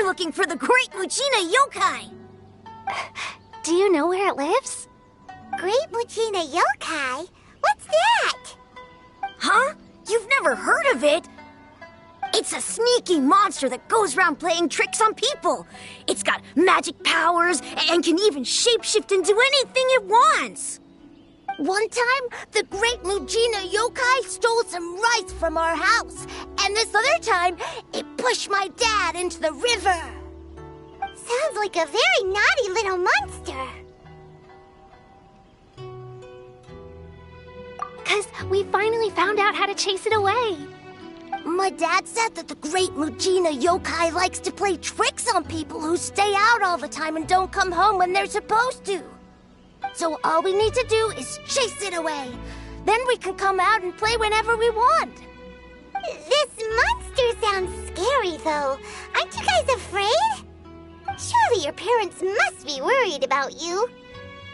looking for the Great Mujina Yokai. Do you know where it lives? Great Mujina Yokai? What's that? Huh? You've never heard of it? It's a sneaky monster that goes around playing tricks on people. It's got magic powers and can even shapeshift into anything it wants. One time, the Great Mujina Yokai stole some rice from our house. And this other time, it pushed my dad into the river. Sounds like a very naughty little monster. 'Cause we finally found out how to chase it away. My dad said that the Great Mujina Yokai likes to play tricks on people who stay out all the time and don't come home when they're supposed to. So all we need to do is chase it away. Then we can come out and play whenever we want. This monster sounds scary, though. Aren't you guys afraid? Surely your parents must be worried about you.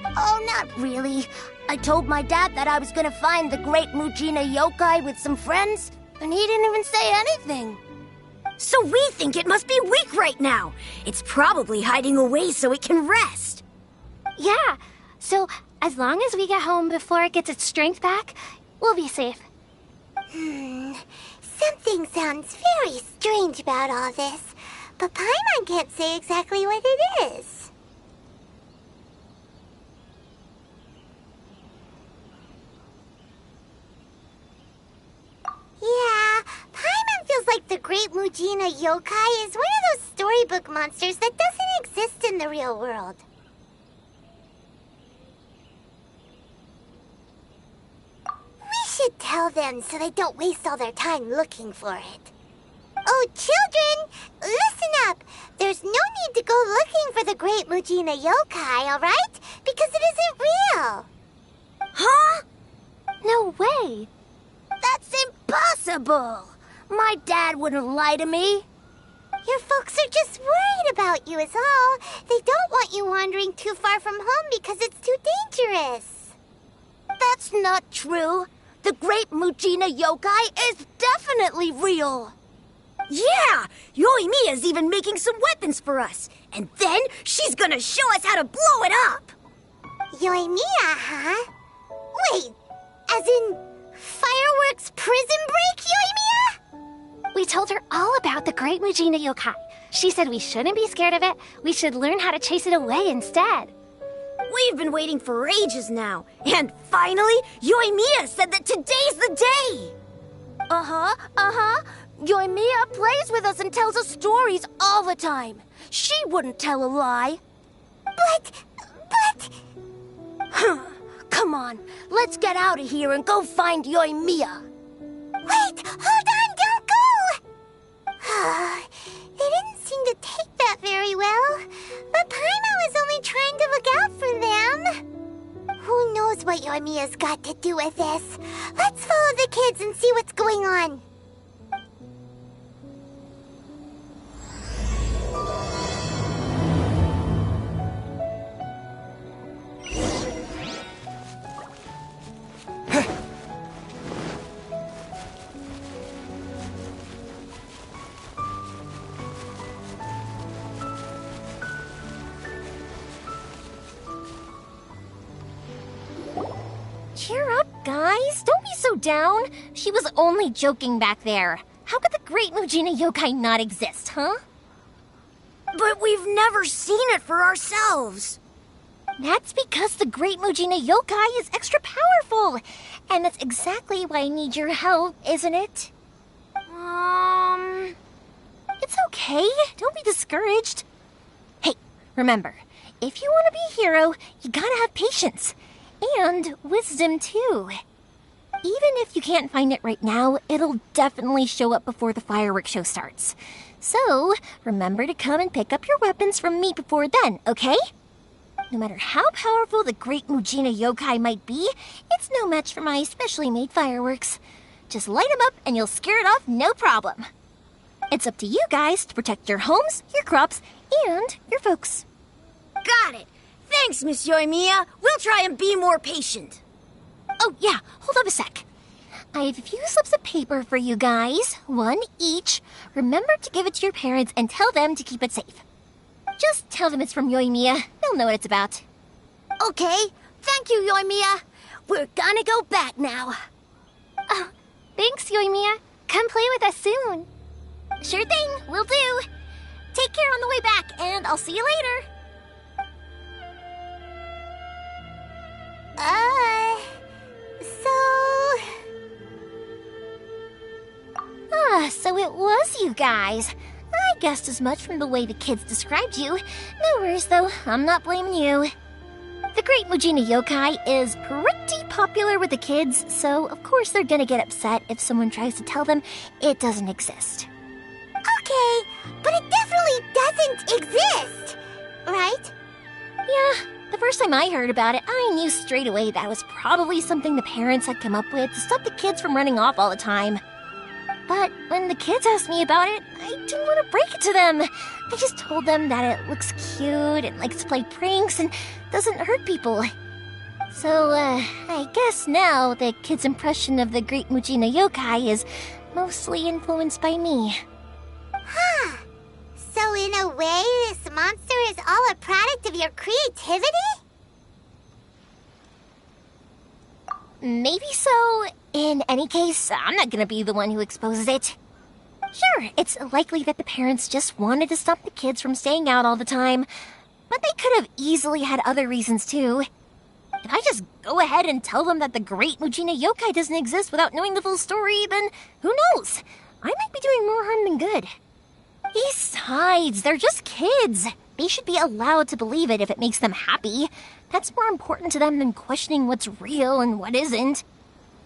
Oh, not really. I told my dad that I was gonna find the Great Mujina Yokai with some friends, and he didn't even say anything. So we think it must be weak right now. It's probably hiding away so it can rest. Yeah, so as long as we get home before it gets its strength back, we'll be safe. Something sounds very strange about all this, but Paimon can't say exactly what it is. Yeah, Paimon feels like the Great Mujina Yokai is one of those storybook monsters that doesn't exist in the real world. We should tell them so they don't waste all their time looking for it. Oh, children, listen up. There's no need to go looking for the Great Mujina Yokai, all right? Because it isn't real. Huh? No way. That's impossible. My dad wouldn't lie to me. Your folks are just worried about you is all. They don't want you wandering too far from home because it's too dangerous. That's not true. The Great Mujina Yokai is definitely real. Yeah! Yoimiya's even making some weapons for us. And then she's gonna show us how to blow it up! Yoimiya, huh? Wait, as in fireworks prison break, Yoimiya? We told her all about the Great Mujina Yokai. She said we shouldn't be scared of it. We should learn how to chase it away instead. We've been waiting for ages now. And finally, Yoimiya said that today's the day! Yoimiya plays with us and tells us stories all the time. She wouldn't tell a lie. But... Come on, let's get out of here and go find Yoimiya. Wait, hold on, don't go! They didn't seem to take that very well. But Paimon was only trying to look out for them. Who knows what Yoimiya's got to do with this? Let's follow the kids and see what's going on. Cheer up, guys. Don't be so down. She was only joking back there. How could the Great Mujina Yokai not exist, huh? But we've never seen it for ourselves. That's because the Great Mujina Yokai is extra powerful. And that's exactly why I need your help, isn't it? It's okay. Don't be discouraged. Hey, remember, if you want to be a hero, you gotta have patience. And wisdom, too. Even if you can't find it right now, it'll definitely show up before the fireworks show starts. So, remember to come and pick up your weapons from me before then, okay? No matter how powerful the Great Mujina Yokai might be, it's no match for my specially made fireworks. Just light them up and you'll scare it off no problem. It's up to you guys to protect your homes, your crops, and your folks. Got it. Thanks, Miss Yoimiya. We'll try and be more patient. Oh, yeah, hold up a sec. I have a few slips of paper for you guys, one each. Remember to give it to your parents and tell them to keep it safe. Just tell them it's from Yoimiya. They'll know what it's about. Okay, thank you, Yoimiya. We're gonna go back now. Oh, thanks, Yoimiya. Come play with us soon. Sure thing, will do. Take care on the way back, and I'll see you later. So it was you guys. I guessed as much from the way the kids described you. No worries, though. I'm not blaming you. The Great Mujina Yokai is pretty popular with the kids, so of course they're gonna get upset if someone tries to tell them it doesn't exist. Okay, but it definitely doesn't exist, right? Yeah, the first time I heard about it, I knew straight away that was probably something the parents had come up with to stop the kids from running off all the time. But when the kids asked me about it, I didn't want to break it to them. I just told them that it looks cute and likes to play pranks and doesn't hurt people. So, I guess now the kids' impression of the Great Mujina Yokai is mostly influenced by me. Huh. So in a way, this monster is all a product of your creativity? Maybe so. In any case, I'm not gonna be the one who exposes it. Sure, it's likely that the parents just wanted to stop the kids from staying out all the time, but they could have easily had other reasons too. If I just go ahead and tell them that the Great Mujina Yokai doesn't exist without knowing the full story, then who knows? I might be doing more harm than good. Besides, they're just kids. They should be allowed to believe it if it makes them happy. That's more important to them than questioning what's real and what isn't.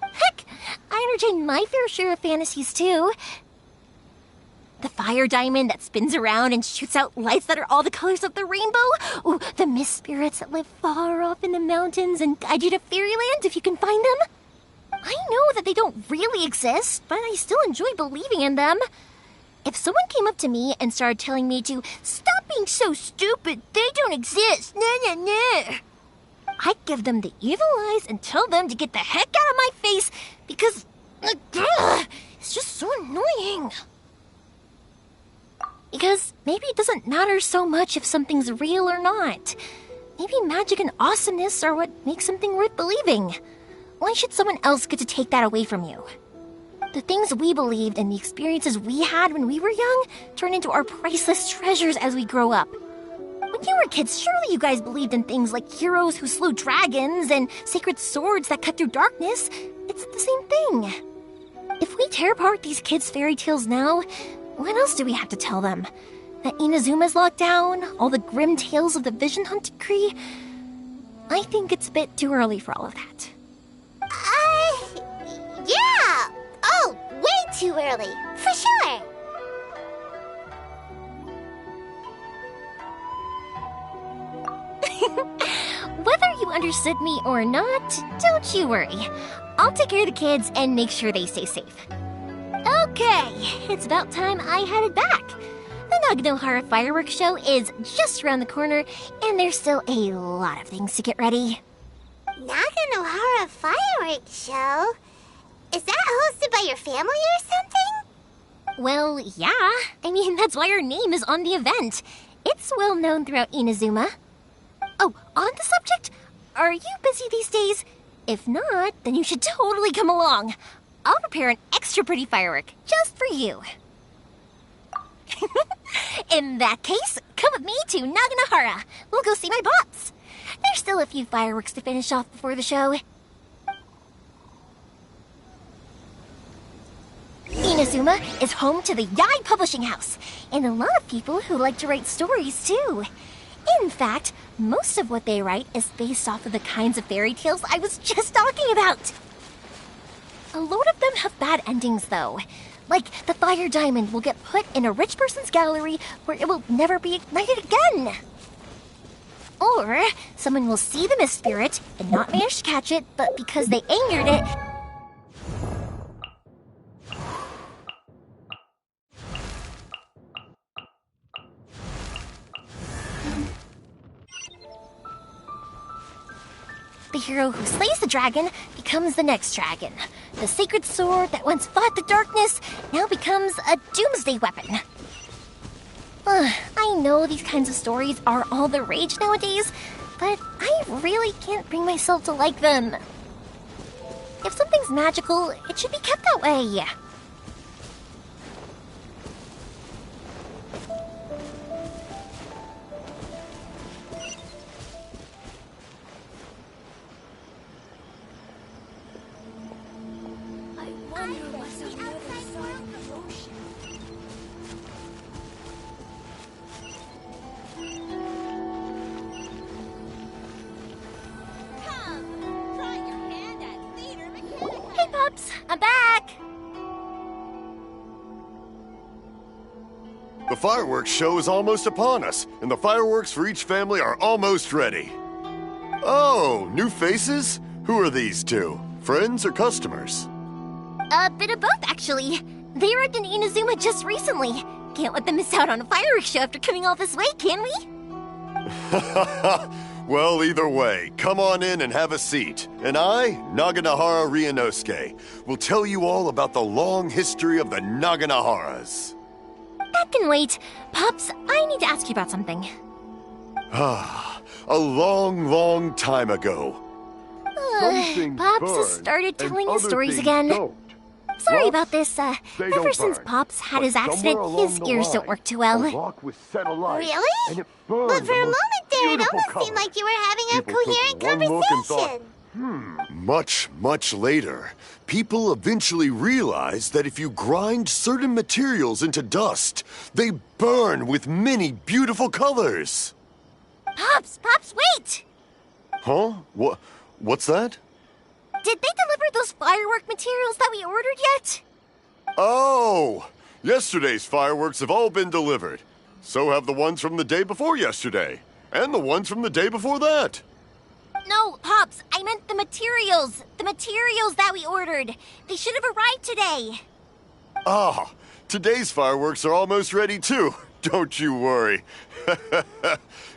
Heck, I entertain my fair share of fantasies too. The fire diamond that spins around and shoots out lights that are all the colors of the rainbow. Ooh, the mist spirits that live far off in the mountains and guide you to fairyland if you can find them. I know that they don't really exist, but I still enjoy believing in them. If someone came up to me and started telling me to stop being so stupid, they don't exist, I'd give them the evil eyes and tell them to get the heck out of my face because it's just so annoying. Because maybe it doesn't matter so much if something's real or not. Maybe magic and awesomeness are what makes something worth believing. Why should someone else get to take that away from you? The things we believed and the experiences we had when we were young turn into our priceless treasures as we grow up. When you were kids, surely you guys believed in things like heroes who slew dragons and sacred swords that cut through darkness. It's the same thing. If we tear apart these kids' fairy tales now, what else do we have to tell them? That Inazuma's locked down? All the grim tales of the Vision Hunt decree? I think it's a bit too early for all of that. Yeah! Oh, way too early, for sure! Whether you understood me or not, don't you worry. I'll take care of the kids and make sure they stay safe. Okay, it's about time I headed back. The Naganohara fireworks show is just around the corner, and there's still a lot of things to get ready. Naganohara fireworks show? Is that hosted by your family or something? Well, yeah. I mean, that's why our name is on the event. It's well known throughout Inazuma. Oh, on the subject, are you busy these days? If not, then you should totally come along. I'll prepare an extra pretty firework just for you. In that case, come with me to Naganohara. We'll go see my bots. There's still a few fireworks to finish off before the show. Inazuma is home to the Yai Publishing House, and a lot of people who like to write stories too. In fact, most of what they write is based off of the kinds of fairy tales I was just talking about. A load of them have bad endings, though. Like, the fire diamond will get put in a rich person's gallery where it will never be ignited again. Or, someone will see the mist spirit and not manage to catch it, but because they angered it, the hero who slays the dragon becomes the next dragon. The sacred sword that once fought the darkness now becomes a doomsday weapon. I know these kinds of stories are all the rage nowadays, but I really can't bring myself to like them. If something's magical, it should be kept that way. Hey, Pops, I'm back! The fireworks show is almost upon us, and the fireworks for each family are almost ready. Oh, new faces? Who are these two? Friends or customers? A bit of both, actually. They arrived in Inazuma just recently. Can't let them miss out on a fireworks show after coming all this way, can we? Well, either way, come on in and have a seat. And I, Naganahara Ryunosuke, will tell you all about the long history of the Naganaharas. That can wait. Pops, I need to ask you about something. A long, long time ago. Pops has started telling us stories again. Sorry about this. Ever since Pops had his accident, his ears don't work too well. Really? But for a moment there, it almost seemed like you were having a coherent conversation. Much, much later, people eventually realized that if you grind certain materials into dust, they burn with many beautiful colors. Pops, wait! Huh? What's that? Did they deliver those firework materials that we ordered yet? Oh! Yesterday's fireworks have all been delivered. So have the ones from the day before yesterday. And the ones from the day before that. No, Pops, I meant the materials. The materials that we ordered. They should have arrived today. Ah, today's fireworks are almost ready too. Don't you worry.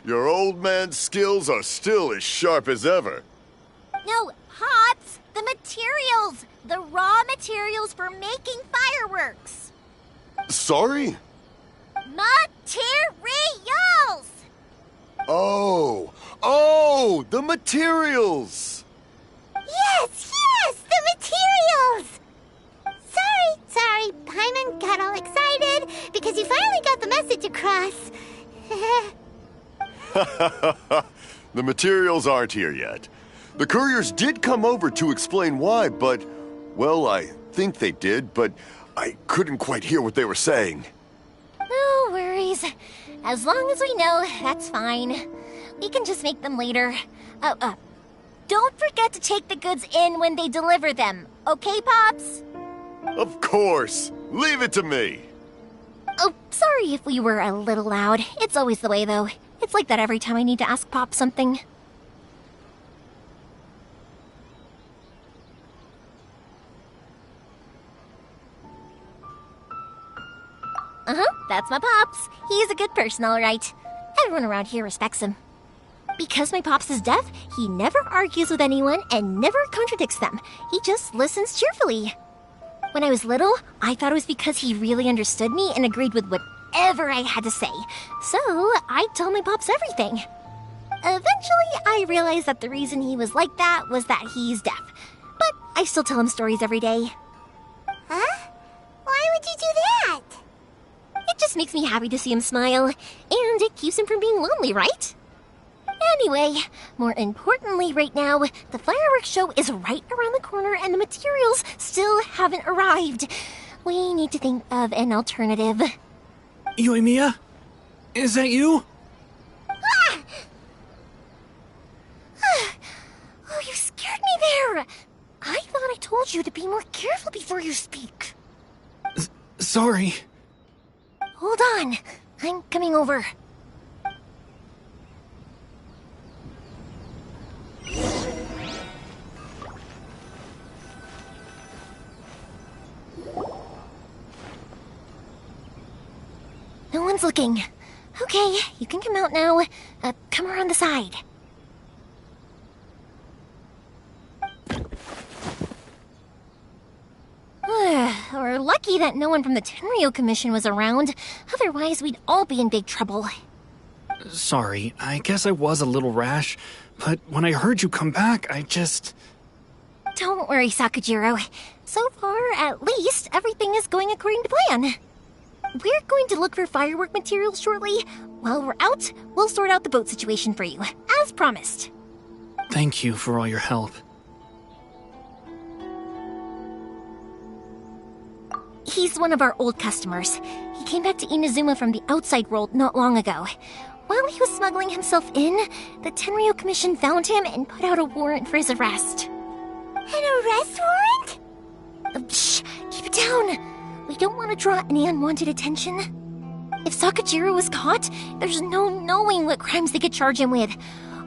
Your old man's skills are still as sharp as ever. No, Pops, the materials. The raw materials for making fireworks. Sorry? Materials! Oh, the materials! Yes, the materials! Sorry, Paimon got all excited because you finally got the message across. The materials aren't here yet. The couriers did come over to explain why, but, well, I think they did, but I couldn't quite hear what they were saying. No worries. As long as we know, that's fine. We can just make them later. Don't forget to take the goods in when they deliver them. Okay, Pops? Of course. Leave it to me. Oh, sorry if we were a little loud. It's always the way, though. It's like that every time I need to ask Pop something. That's my Pops. He's a good person, all right. Everyone around here respects him. Because my Pops is deaf, he never argues with anyone and never contradicts them. He just listens cheerfully. When I was little, I thought it was because he really understood me and agreed with whatever I had to say. So, I'd tell my Pops everything. Eventually, I realized that the reason he was like that was that he's deaf. But I still tell him stories every day. Huh? Why would you do that? It just makes me happy to see him smile, and it keeps him from being lonely, right? Anyway, more importantly right now, the fireworks show is right around the corner and the materials still haven't arrived. We need to think of an alternative. Yoimiya? Is that you? Oh, you scared me there! I thought I told you to be more careful before you speak. Sorry. Hold on. I'm coming over. No one's looking. Okay, you can come out now. Come around the side. lucky that no one from the Tenryo Commission was around. Otherwise, we'd all be in big trouble. Sorry, I guess I was a little rash, but when I heard you come back, Don't worry, Sakujiro. So far, at least, everything is going according to plan. We're going to look for firework materials shortly. While we're out, we'll sort out the boat situation for you, as promised. Thank you for all your help. He's one of our old customers. He came back to Inazuma from the outside world not long ago. While he was smuggling himself in, the Tenryo Commission found him and put out a warrant for his arrest. An arrest warrant? Shh! Keep it down! We don't want to draw any unwanted attention. If Sakujiro was caught, there's no knowing what crimes they could charge him with.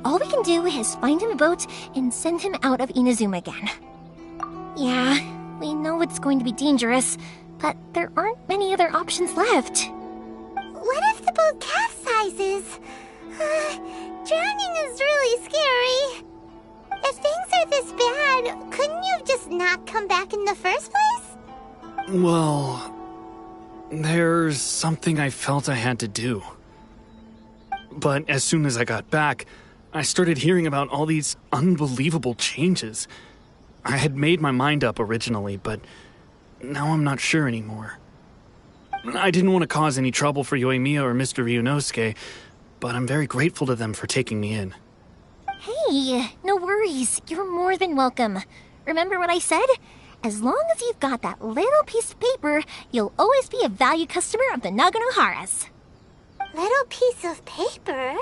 All we can do is find him a boat and send him out of Inazuma again. Yeah, we know it's going to be dangerous, but there aren't many other options left. What if the boat capsizes? Drowning is really scary. If things are this bad, couldn't you have just not come back in the first place? Well, there's something I felt I had to do. But as soon as I got back, I started hearing about all these unbelievable changes. I had made my mind up originally, but now I'm not sure anymore. I didn't want to cause any trouble for Yoimiya or Mr. Ryunosuke, but I'm very grateful to them for taking me in. Hey, no worries. You're more than welcome. Remember what I said? As long as you've got that little piece of paper, you'll always be a valued customer of the Naganoharas. Little piece of paper?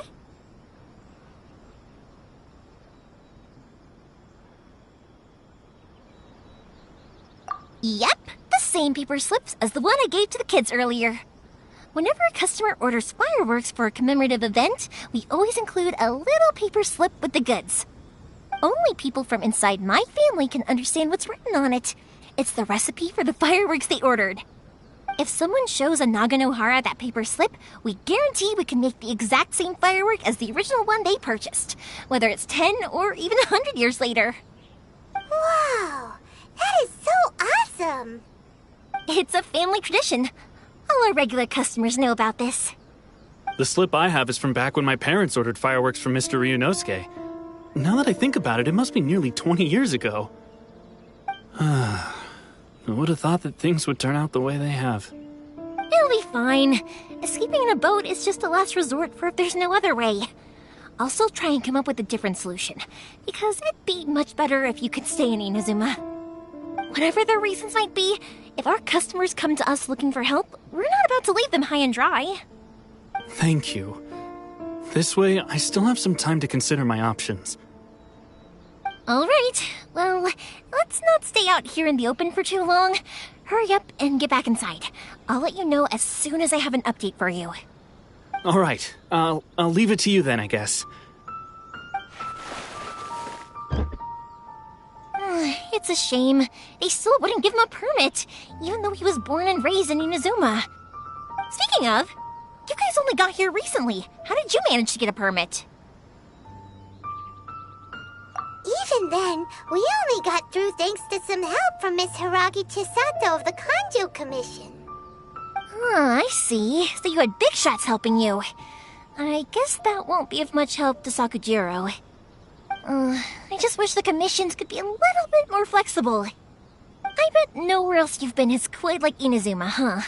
Yep, the same paper slips as the one I gave to the kids earlier. Whenever a customer orders fireworks for a commemorative event, we always include a little paper slip with the goods. Only people from inside my family can understand what's written on it. It's the recipe for the fireworks they ordered. If someone shows a Naganohara that paper slip, we guarantee we can make the exact same firework as the original one they purchased, whether it's 10 or even 100 years later. Wow, that is so awesome! It's a family tradition. All our regular customers know about this. The slip I have is from back when my parents ordered fireworks from Mr. Ryunosuke. Now that I think about it, it must be nearly 20 years ago. I would have thought that things would turn out the way they have. It'll be fine. Escaping in a boat is just a last resort for if there's no other way. I'll still try and come up with a different solution, because it'd be much better if you could stay in Inazuma. Whatever their reasons might be, if our customers come to us looking for help, we're not about to leave them high and dry. Thank you. This way, I still have some time to consider my options. All right, well, let's not stay out here in the open for too long. Hurry up and get back inside. I'll let you know as soon as I have an update for you. All right, I'll leave it to you then, I guess. It's a shame. They still wouldn't give him a permit, even though he was born and raised in Inazuma. Speaking of, you guys only got here recently. How did you manage to get a permit? Even then, we only got through thanks to some help from Miss Hiragi Chisato of the Kanjo Commission. I see. So you had big shots helping you. I guess that won't be of much help to Sakujiro. I just wish the commissions could be a little bit more flexible. I bet nowhere else you've been has quite like Inazuma, huh?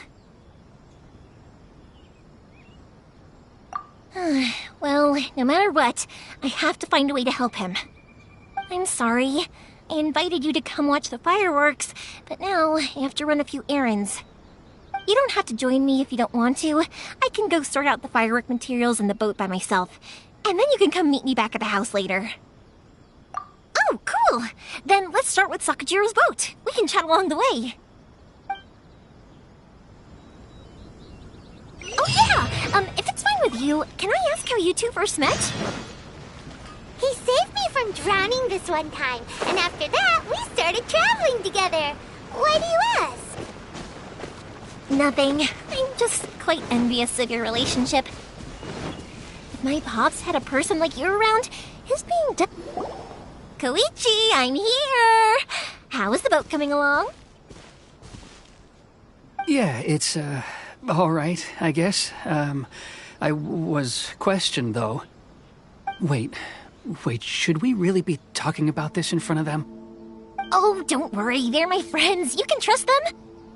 Well, no matter what, I have to find a way to help him. I'm sorry. I invited you to come watch the fireworks, but now I have to run a few errands. You don't have to join me if you don't want to. I can go sort out the firework materials in the boat by myself, and then you can come meet me back at the house later. Oh, cool! Then let's start with Sakujiro's boat. We can chat along the way. Oh yeah! If it's fine with you, can I ask how you two first met? He saved me from drowning this one time, and after that, we started traveling together. Why do you ask? Nothing. I'm just quite envious of your relationship. If my pops had a person like you around, his being Koichi, I'm here! How is the boat coming along? Yeah, it's, all right, I guess. I was questioned, though. Wait, should we really be talking about this in front of them? Oh, don't worry. They're my friends. You can trust them.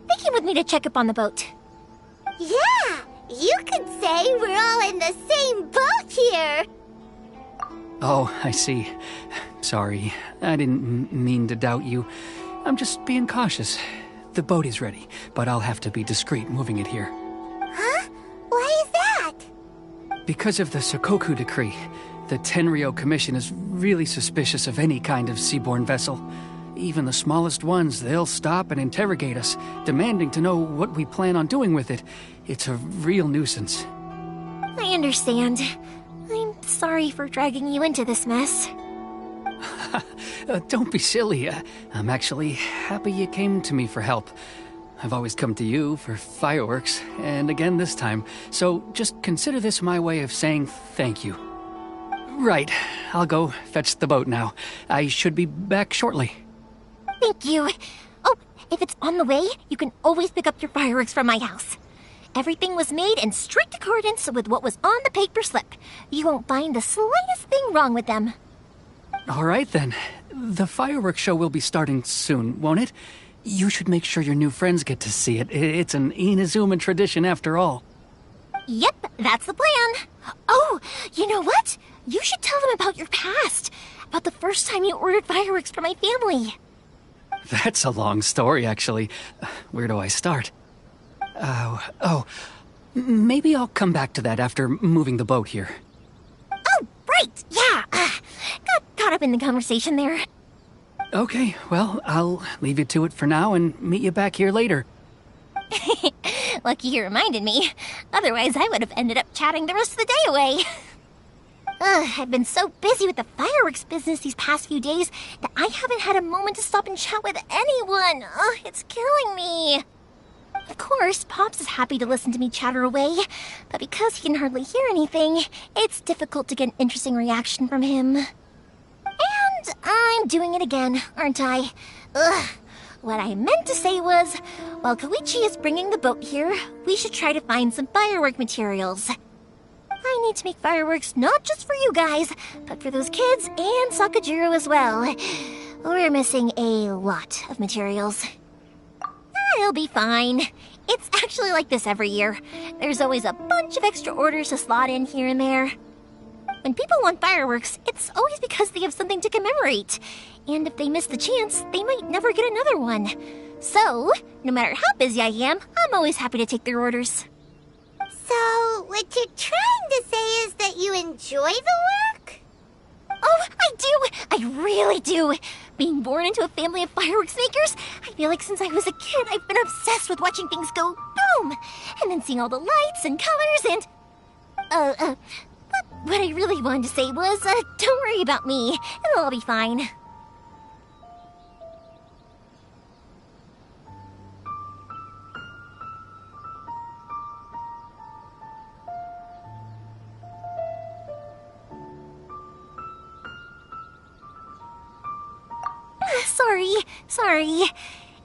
They came with me to check up on the boat. Yeah, you could say we're all in the same boat here. Oh, I see. Sorry, I didn't mean to doubt you. I'm just being cautious. The boat is ready, but I'll have to be discreet moving it here. Huh? Why is that? Because of the Sokoku decree, the Tenryo Commission is really suspicious of any kind of seaborne vessel. Even the smallest ones, they'll stop and interrogate us, demanding to know what we plan on doing with it. It's a real nuisance. I understand. I'm sorry for dragging you into this mess. Don't be silly. I'm actually happy you came to me for help. I've always come to you for fireworks, and again this time, so just consider this my way of saying thank you. Right, I'll go fetch the boat now. I should be back shortly. Thank you. Oh, if it's on the way, you can always pick up your fireworks from my house. Everything was made in strict accordance with what was on the paper slip. You won't find the slightest thing wrong with them. All right, then. The fireworks show will be starting soon, won't it? You should make sure your new friends get to see it. It's an Inazuma tradition after all. Yep, that's the plan. Oh, you know what? You should tell them about your past. About the first time you ordered fireworks for my family. That's a long story, actually. Where do I start? Maybe I'll come back to that after moving the boat here. Oh, right, yeah. Got caught up in the conversation there. Okay, well, I'll leave you to it for now and meet you back here later. Lucky you reminded me. Otherwise, I would have ended up chatting the rest of the day away. I've been so busy with the fireworks business these past few days that I haven't had a moment to stop and chat with anyone. It's killing me. Of course, Pops is happy to listen to me chatter away, but because he can hardly hear anything, it's difficult to get an interesting reaction from him. And I'm doing it again, aren't I? What I meant to say was, while Koichi is bringing the boat here, we should try to find some firework materials. I need to make fireworks not just for you guys, but for those kids and Sakajiro as well. We're missing a lot of materials. It'll be fine. It's actually like this every year. There's always a bunch of extra orders to slot in here and there. When people want fireworks, it's always because they have something to commemorate. And if they miss the chance, they might never get another one. So, no matter how busy I am, I'm always happy to take their orders. So, what you're trying to say is that you enjoy the work? Oh, I do! I really do! Being born into a family of fireworks makers, I feel like since I was a kid, I've been obsessed with watching things go boom! And then seeing all the lights and colors and... But what I really wanted to say was, don't worry about me. It'll all be fine. Sorry.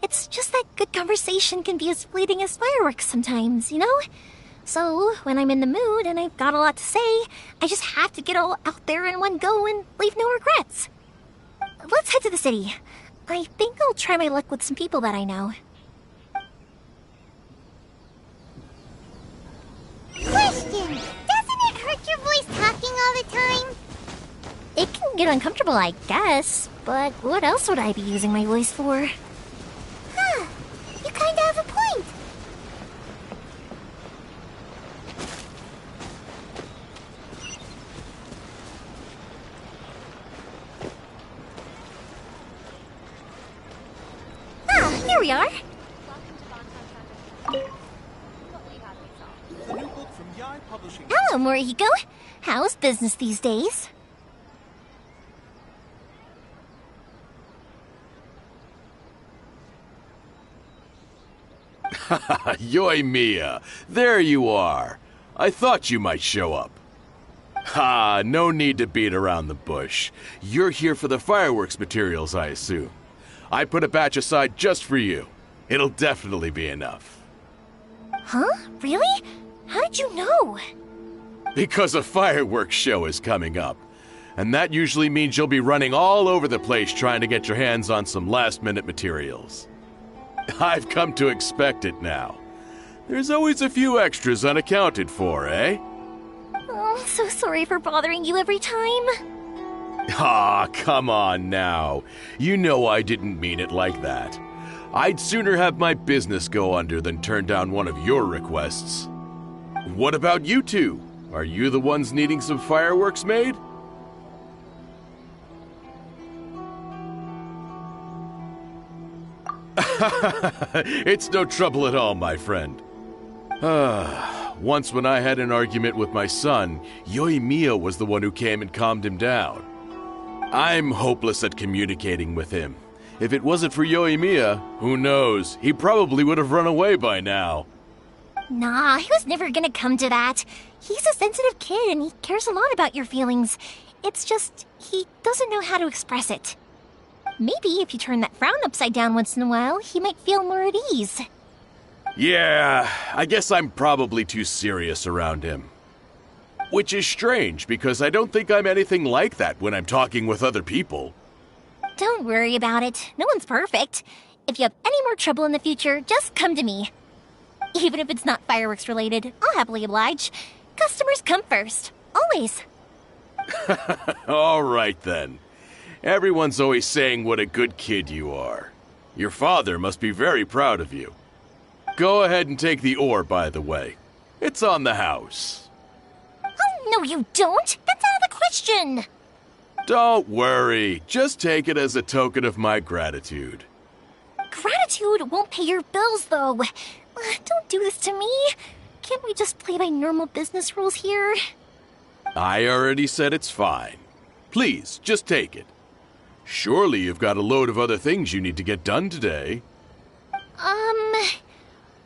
It's just that good conversation can be as fleeting as fireworks sometimes, you know? So, when I'm in the mood and I've got a lot to say, I just have to get all out there in one go and leave no regrets. Let's head to the city. I think I'll try my luck with some people that I know. Question! Doesn't it hurt your voice talking all the time? It can get uncomfortable, I guess, but what else would I be using my voice for? Huh. You kinda have a point. Here we are. Hello, Morihiko. How's business these days? Yoimiya, there you are. I thought you might show up. Ha, no need to beat around the bush. You're here for the fireworks materials, I assume. I put a batch aside just for you. It'll definitely be enough. Huh? Really? How did you know? Because a fireworks show is coming up. And that usually means you'll be running all over the place trying to get your hands on some last-minute materials. I've come to expect it now. There's always a few extras unaccounted for, eh? Oh, I'm so sorry for bothering you every time. Ah, come on now. You know I didn't mean it like that. I'd sooner have my business go under than turn down one of your requests. What about you two? Are you the ones needing some fireworks made? It's no trouble at all, my friend. Once when I had an argument with my son, Yoimiya was the one who came and calmed him down. I'm hopeless at communicating with him. If it wasn't for Yoimiya, who knows, he probably would have run away by now. Nah, he was never gonna come to that. He's a sensitive kid and he cares a lot about your feelings. It's just, he doesn't know how to express it. Maybe if you turn that frown upside down once in a while, he might feel more at ease. Yeah, I guess I'm probably too serious around him. Which is strange, because I don't think I'm anything like that when I'm talking with other people. Don't worry about it. No one's perfect. If you have any more trouble in the future, just come to me. Even if it's not fireworks related, I'll happily oblige. Customers come first. Always. All right then. Everyone's always saying what a good kid you are. Your father must be very proud of you. Go ahead and take the ore, by the way. It's on the house. Oh, no you don't. That's out of the question. Don't worry. Just take it as a token of my gratitude. Gratitude won't pay your bills, though. Don't do this to me. Can't we just play by normal business rules here? I already said it's fine. Please, just take it. Surely you've got a load of other things you need to get done today.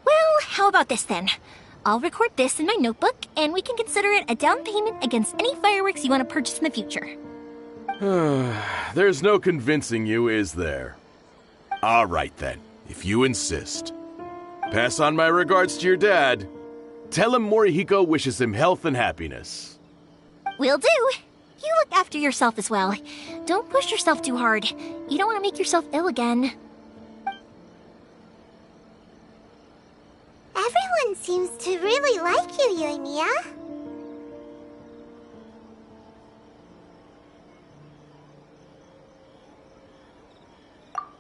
Well, how about this then? I'll record this in my notebook, and we can consider it a down payment against any fireworks you want to purchase in the future. There's no convincing you, is there? All right then, if you insist. Pass on my regards to your dad. Tell him Morihiko wishes him health and happiness. Will do. You look after yourself as well. Don't push yourself too hard. You don't want to make yourself ill again. Everyone seems to really like you, Yoimiya.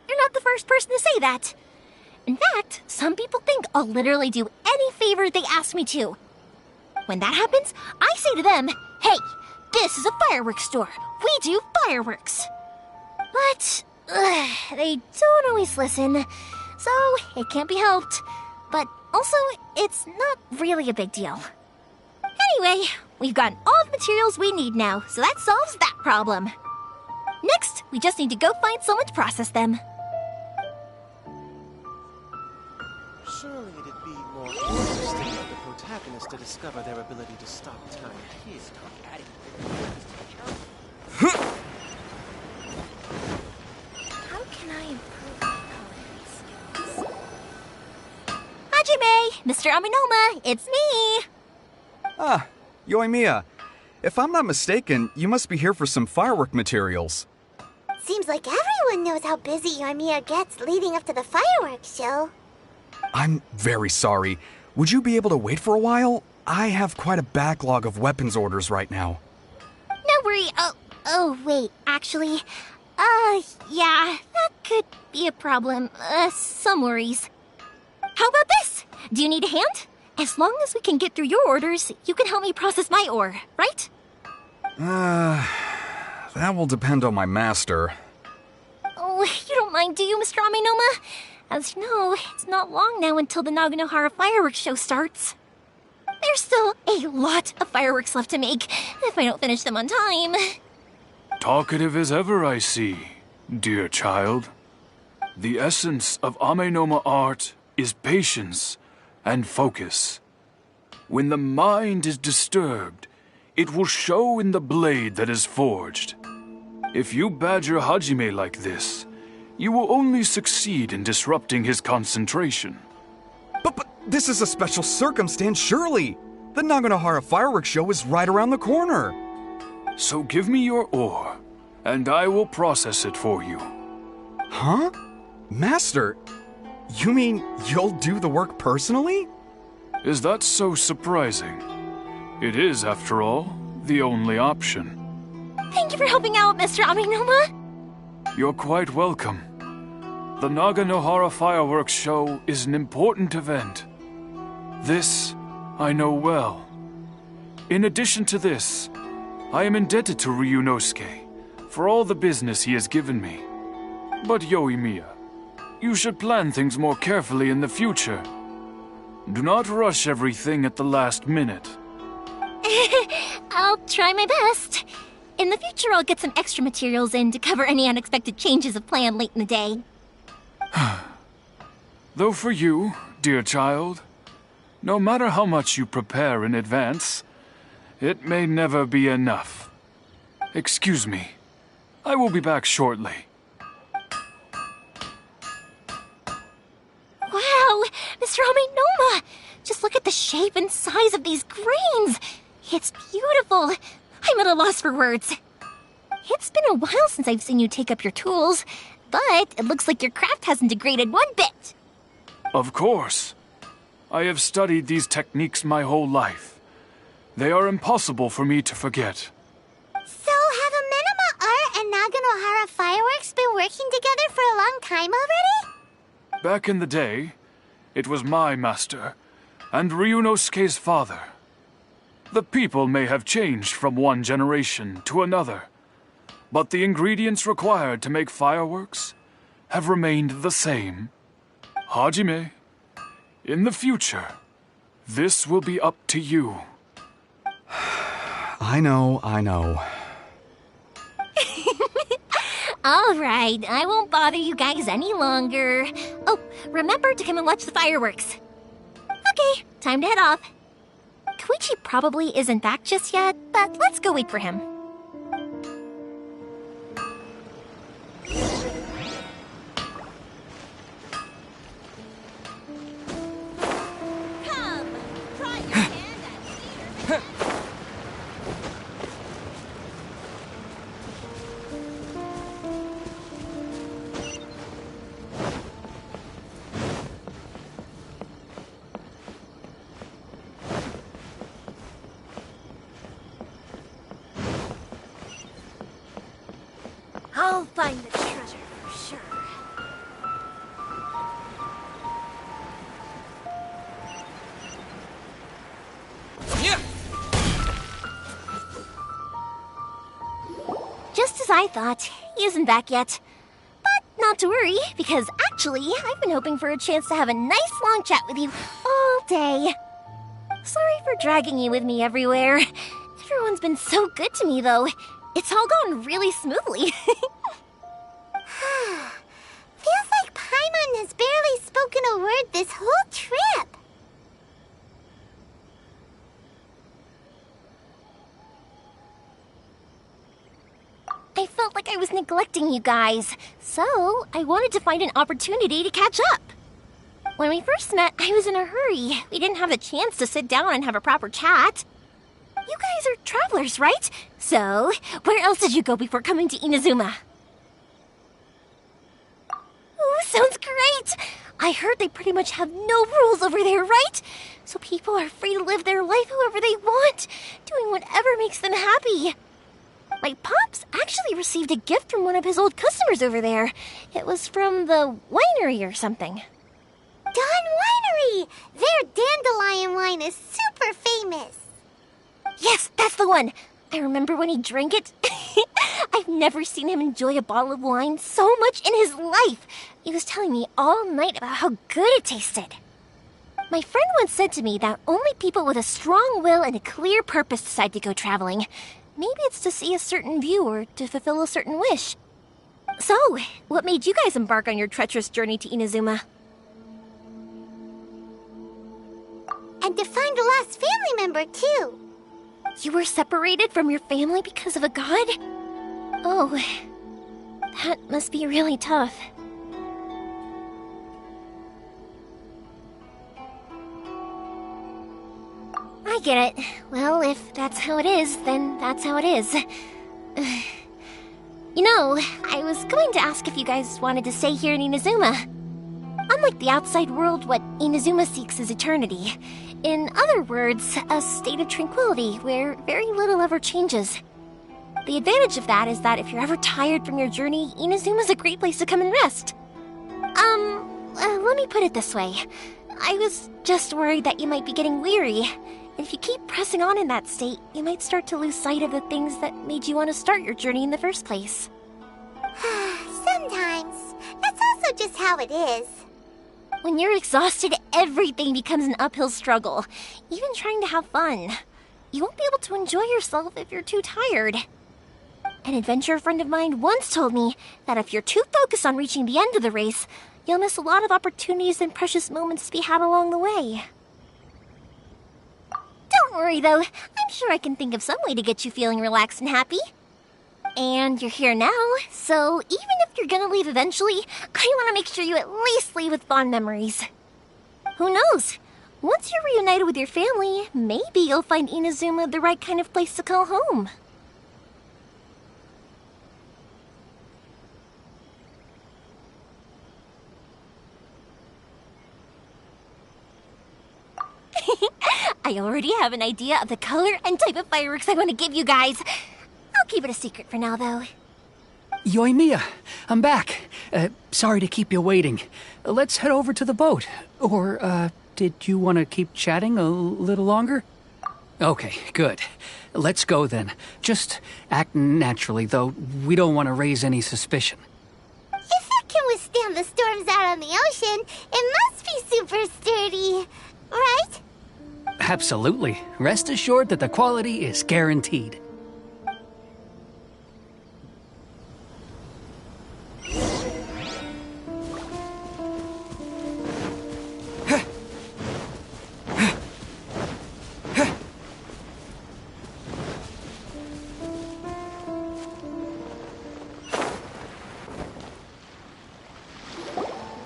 You're not the first person to say that. In fact, some people think I'll literally do any favor they ask me to. When that happens, I say to them, hey, this is a fireworks store. We do fireworks. But they don't always listen, so it can't be helped. But also, it's not really a big deal. Anyway, we've gotten all the materials we need now, so that solves that problem. Next, we just need to go find someone to process them. Surely it'd be more interesting for the protagonist to discover their ability to stop time here. How can I improve my culinary skills? Hajime, Mr. Aminoma, it's me! Ah, Yoimiya. If I'm not mistaken, you must be here for some firework materials. Seems like everyone knows how busy Yoimiya gets leading up to the fireworks show. I'm very sorry. Would you be able to wait for a while? I have quite a backlog of weapons orders right now. No worry. Oh, wait, actually, yeah, that could be a problem. Some worries. How about this? Do you need a hand? As long as we can get through your orders, you can help me process my ore, right? That will depend on my master. Oh, you don't mind, do you, Mr. Aminoma? As you know, it's not long now until the Naganohara fireworks show starts. There's still a lot of fireworks left to make, if I don't finish them on time. Talkative as ever, I see, dear child. The essence of Amenoma art is patience and focus. When the mind is disturbed, it will show in the blade that is forged. If you badger Hajime like this, you will only succeed in disrupting his concentration. But This is a special circumstance, surely. The Naganohara fireworks show is right around the corner. So give me your ore, and I will process it for you. Huh? Master, you mean you'll do the work personally? Is that so surprising? It is, after all, the only option. Thank you for helping out, Mr. Aminoma. You're quite welcome. The Naganohara fireworks show is an important event. This I know well. In addition to this, I am indebted to Ryunosuke for all the business he has given me. But Yoimiya, you should plan things more carefully in the future. Do not rush everything at the last minute. I'll try my best. In the future, I'll get some extra materials in to cover any unexpected changes of plan late in the day. Though for you, dear child, no matter how much you prepare in advance, it may never be enough. Excuse me. I will be back shortly. Wow, Mr. Aminoma! Just look at the shape and size of these grains! It's beautiful! I'm at a loss for words. It's been a while since I've seen you take up your tools, but it looks like your craft hasn't degraded one bit. Of course. I have studied these techniques my whole life. They are impossible for me to forget. So, have Amenoma Art and Naganohara Fireworks been working together for a long time already? Back in the day, it was my master and Ryunosuke's father. The people may have changed from one generation to another, but the ingredients required to make fireworks have remained the same. Hajime, in the future, this will be up to you. I know. All right, I won't bother you guys any longer. Oh, remember to come and watch the fireworks. Okay, time to head off. Koichi probably isn't back just yet, but let's go wait for him. Come, try your hand at theater. I'll find the treasure for sure. Just as I thought, he isn't back yet. But not to worry, because actually, I've been hoping for a chance to have a nice long chat with you all day. Sorry for dragging you with me everywhere. Everyone's been so good to me, though. It's all gone really smoothly. Feels like Paimon has barely spoken a word this whole trip. I felt like I was neglecting you guys, so I wanted to find an opportunity to catch up. When we first met, I was in a hurry. We didn't have the chance to sit down and have a proper chat. You guys are travelers, right? So, where else did you go before coming to Inazuma? Ooh, sounds great! I heard they pretty much have no rules over there, right? So people are free to live their life however they want, doing whatever makes them happy. My pops actually received a gift from one of his old customers over there. It was from the winery or something. Dawn Winery! Their dandelion wine is super famous. Yes, that's the one. I remember when he drank it. I've never seen him enjoy a bottle of wine so much in his life. He was telling me all night about how good it tasted. My friend once said to me that only people with a strong will and a clear purpose decide to go traveling. Maybe it's to see a certain view or to fulfill a certain wish. So, what made you guys embark on your treacherous journey to Inazuma? And to find a lost family member, too. You were separated from your family because of a god? Oh, that must be really tough. get it. Well, if that's how it is, then that's how it is. You know, I was going to ask if you guys wanted to stay here in Inazuma. Unlike the outside world, what Inazuma seeks is eternity. In other words, a state of tranquility where very little ever changes. The advantage of that is that if you're ever tired from your journey, Inazuma's a great place to come and rest. Let me put it this way. I was just worried that you might be getting weary. And if you keep pressing on in that state, you might start to lose sight of the things that made you want to start your journey in the first place. Sometimes. That's also just how it is. When you're exhausted, everything becomes an uphill struggle. Even trying to have fun. You won't be able to enjoy yourself if you're too tired. An adventurer friend of mine once told me that if you're too focused on reaching the end of the race, you'll miss a lot of opportunities and precious moments to be had along the way. Don't worry, though. I'm sure I can think of some way to get you feeling relaxed and happy. And you're here now, so even if you're gonna leave eventually, I want to make sure you at least leave with fond memories. Who knows? Once you're reunited with your family, maybe you'll find Inazuma the right kind of place to call home. I already have an idea of the color and type of fireworks I want to give you guys. I'll keep it a secret for now, though. Yoimiya, I'm back. Sorry to keep you waiting. Let's head over to the boat. Or, did you want to keep chatting a little longer? Okay, good. Let's go then. Just act naturally, though we don't want to raise any suspicion. If it can withstand the storms out on the ocean, it must be super sturdy, right? Absolutely. Rest assured that the quality is guaranteed.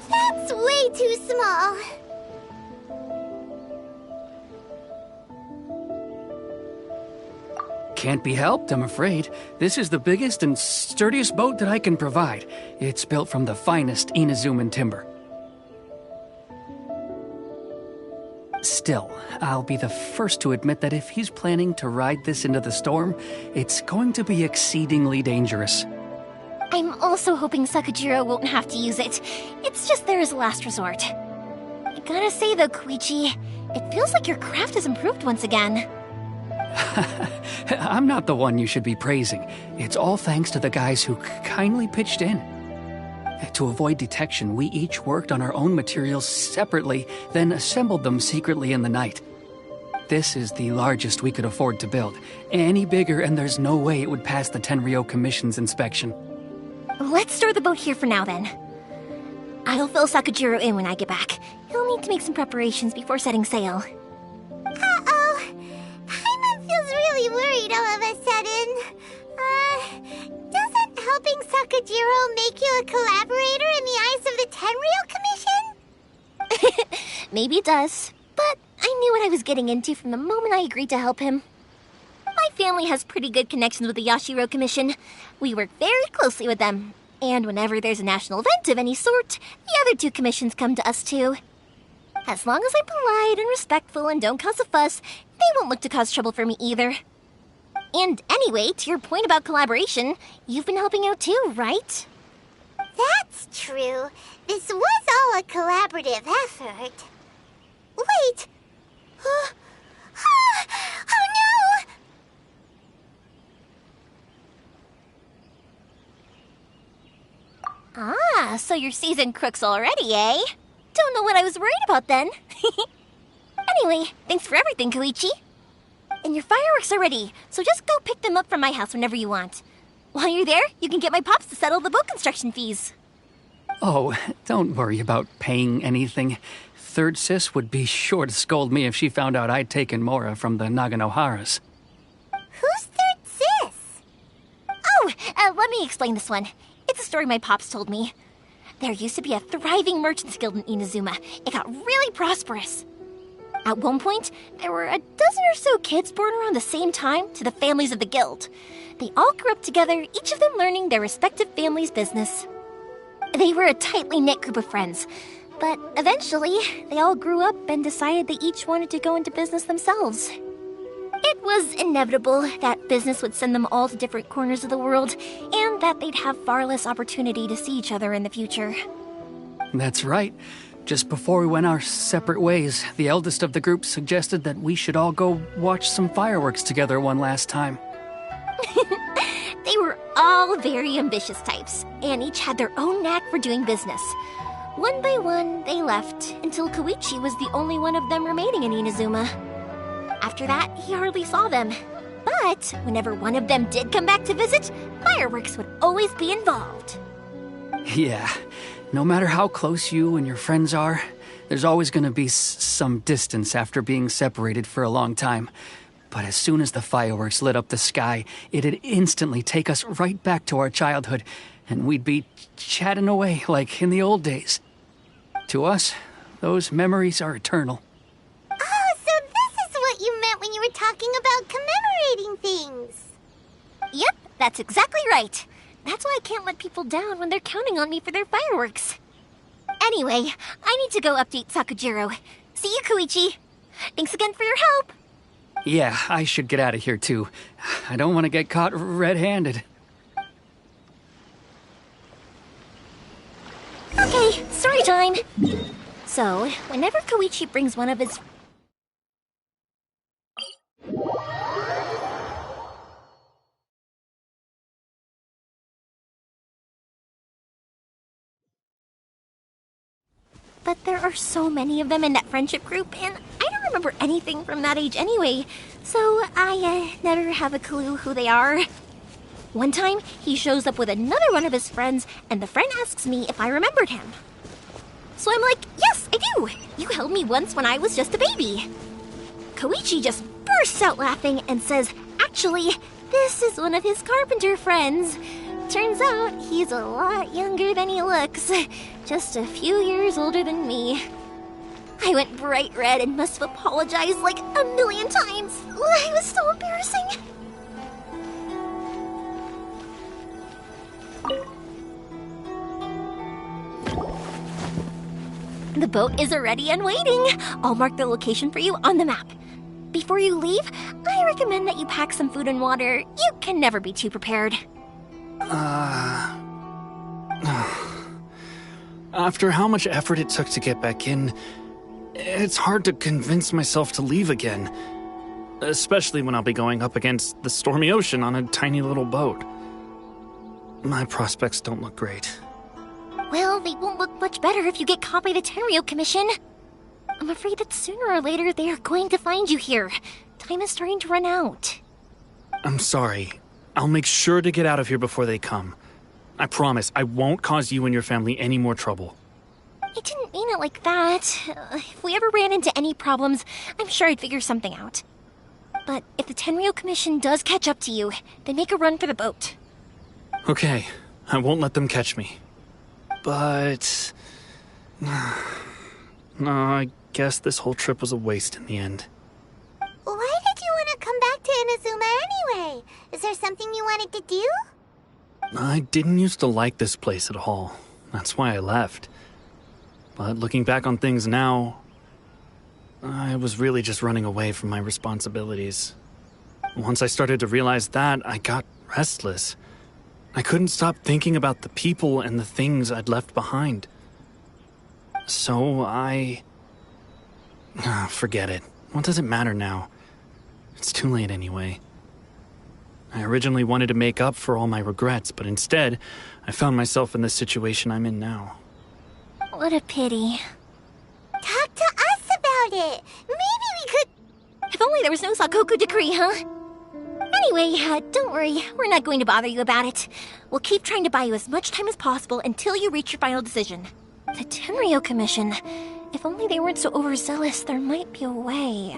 That's way too small. Can't be helped, I'm afraid. This is the biggest and sturdiest boat that I can provide. It's built from the finest Inazuman timber. Still, I'll be the first to admit that if he's planning to ride this into the storm, it's going to be exceedingly dangerous. I'm also hoping Sakajiro won't have to use it. It's just there as a last resort. I gotta say though, Koichi, it feels like your craft has improved once again. I'm not the one you should be praising. It's all thanks to the guys who kindly pitched in. To avoid detection, we each worked on our own materials separately, then assembled them secretly in the night. This is the largest we could afford to build. Any bigger and there's no way it would pass the Tenryou Commission's inspection. Let's store the boat here for now then. I'll fill Sakajiro in when I get back. He'll need to make some preparations before setting sail. Uh-oh. Paimon feels really worried all of a sudden. Doesn't helping Sakajiro make you a collaborator in the eyes of the Tenryou Commission? Maybe it does, but I knew what I was getting into from the moment I agreed to help him. My family has pretty good connections with the Yashiro Commission. We work very closely with them. And whenever there's a national event of any sort, the other two commissions come to us too. As long as I'm polite and respectful and don't cause a fuss, they won't look to cause trouble for me either. And anyway, to your point about collaboration, you've been helping out too, right? That's true. This was all a collaborative effort. Wait! Oh no! Ah, so you're seasoned crooks already, eh? Don't know what I was worried about then. Anyway, thanks for everything, Koichi. And your fireworks are ready, so just go pick them up from my house whenever you want. While you're there, you can get my pops to settle the boat construction fees. Oh, don't worry about paying anything. Third Sis would be sure to scold me if she found out I'd taken Mora from the Naganoharas. Who's Third Sis? Oh, let me explain this one. It's a story my pops told me. There used to be a thriving merchants guild in Inazuma. It got really prosperous. At one point, there were a dozen or so kids born around the same time to the families of the guild. They all grew up together, each of them learning their respective family's business. They were a tightly knit group of friends, but eventually, they all grew up and decided they each wanted to go into business themselves. It was inevitable that business would send them all to different corners of the world, and that they'd have far less opportunity to see each other in the future. That's right. Just before we went our separate ways, the eldest of the group suggested that we should all go watch some fireworks together one last time. They were all very ambitious types, and each had their own knack for doing business. One by one, they left, until Koichi was the only one of them remaining in Inazuma. After that, he hardly saw them. But whenever one of them did come back to visit, fireworks would always be involved. Yeah, no matter how close you and your friends are, there's always going to be some distance after being separated for a long time. But as soon as the fireworks lit up the sky, it'd instantly take us right back to our childhood, and we'd be chatting away like in the old days. To us, those memories are eternal. Oh, so this is what you meant when you were talking about commemorating things. Yep, that's exactly right. That's why I can't let people down when they're counting on me for their fireworks. Anyway, I need to go update Sakujiro. See you, Koichi. Thanks again for your help. Yeah, I should get out of here too. I don't want to get caught red-handed. Okay, story time. So, whenever Koichi brings one of his... But there are so many of them in that friendship group, and I don't remember anything from that age anyway, so I never have a clue who they are. One time, he shows up with another one of his friends, and the friend asks me if I remembered him. So I'm like, yes, I do. You held me once when I was just a baby. Koichi just bursts out laughing and says, actually, this is one of his carpenter friends. Turns out he's a lot younger than he looks, just a few years older than me. I went bright red and must have apologized like a million times. It was so embarrassing. The boat is ready and waiting. I'll mark the location for you on the map. Before you leave, I recommend that you pack some food and water. You can never be too prepared. After how much effort it took to get back in, it's hard to convince myself to leave again. Especially when I'll be going up against the stormy ocean on a tiny little boat. My prospects don't look great. Well, they won't look much better if you get caught by the Tenryo Commission. I'm afraid that sooner or later they are going to find you here. Time is starting to run out. I'm sorry. I'll make sure to get out of here before they come. I promise I won't cause you and your family any more trouble. I didn't mean it like that. If we ever ran into any problems, I'm sure I'd figure something out. But if the Tenryo Commission does catch up to you, then make a run for the boat. Okay, I won't let them catch me. But... no, I guess this whole trip was a waste in the end. Why did you want to come back to Inazuma anyway? Is there something you wanted to do? I didn't used to like this place at all. That's why I left. But looking back on things now, I was really just running away from my responsibilities. Once I started to realize that, I got restless. I couldn't stop thinking about the people and the things I'd left behind. So forget it. What does it matter now? It's too late anyway. I originally wanted to make up for all my regrets, but instead, I found myself in the situation I'm in now. What a pity. Talk to us about it. Maybe we could... If only there was no Sakoku decree, huh? Anyway, don't worry. We're not going to bother you about it. We'll keep trying to buy you as much time as possible until you reach your final decision. The Tenryo Commission. If only they weren't so overzealous, there might be a way.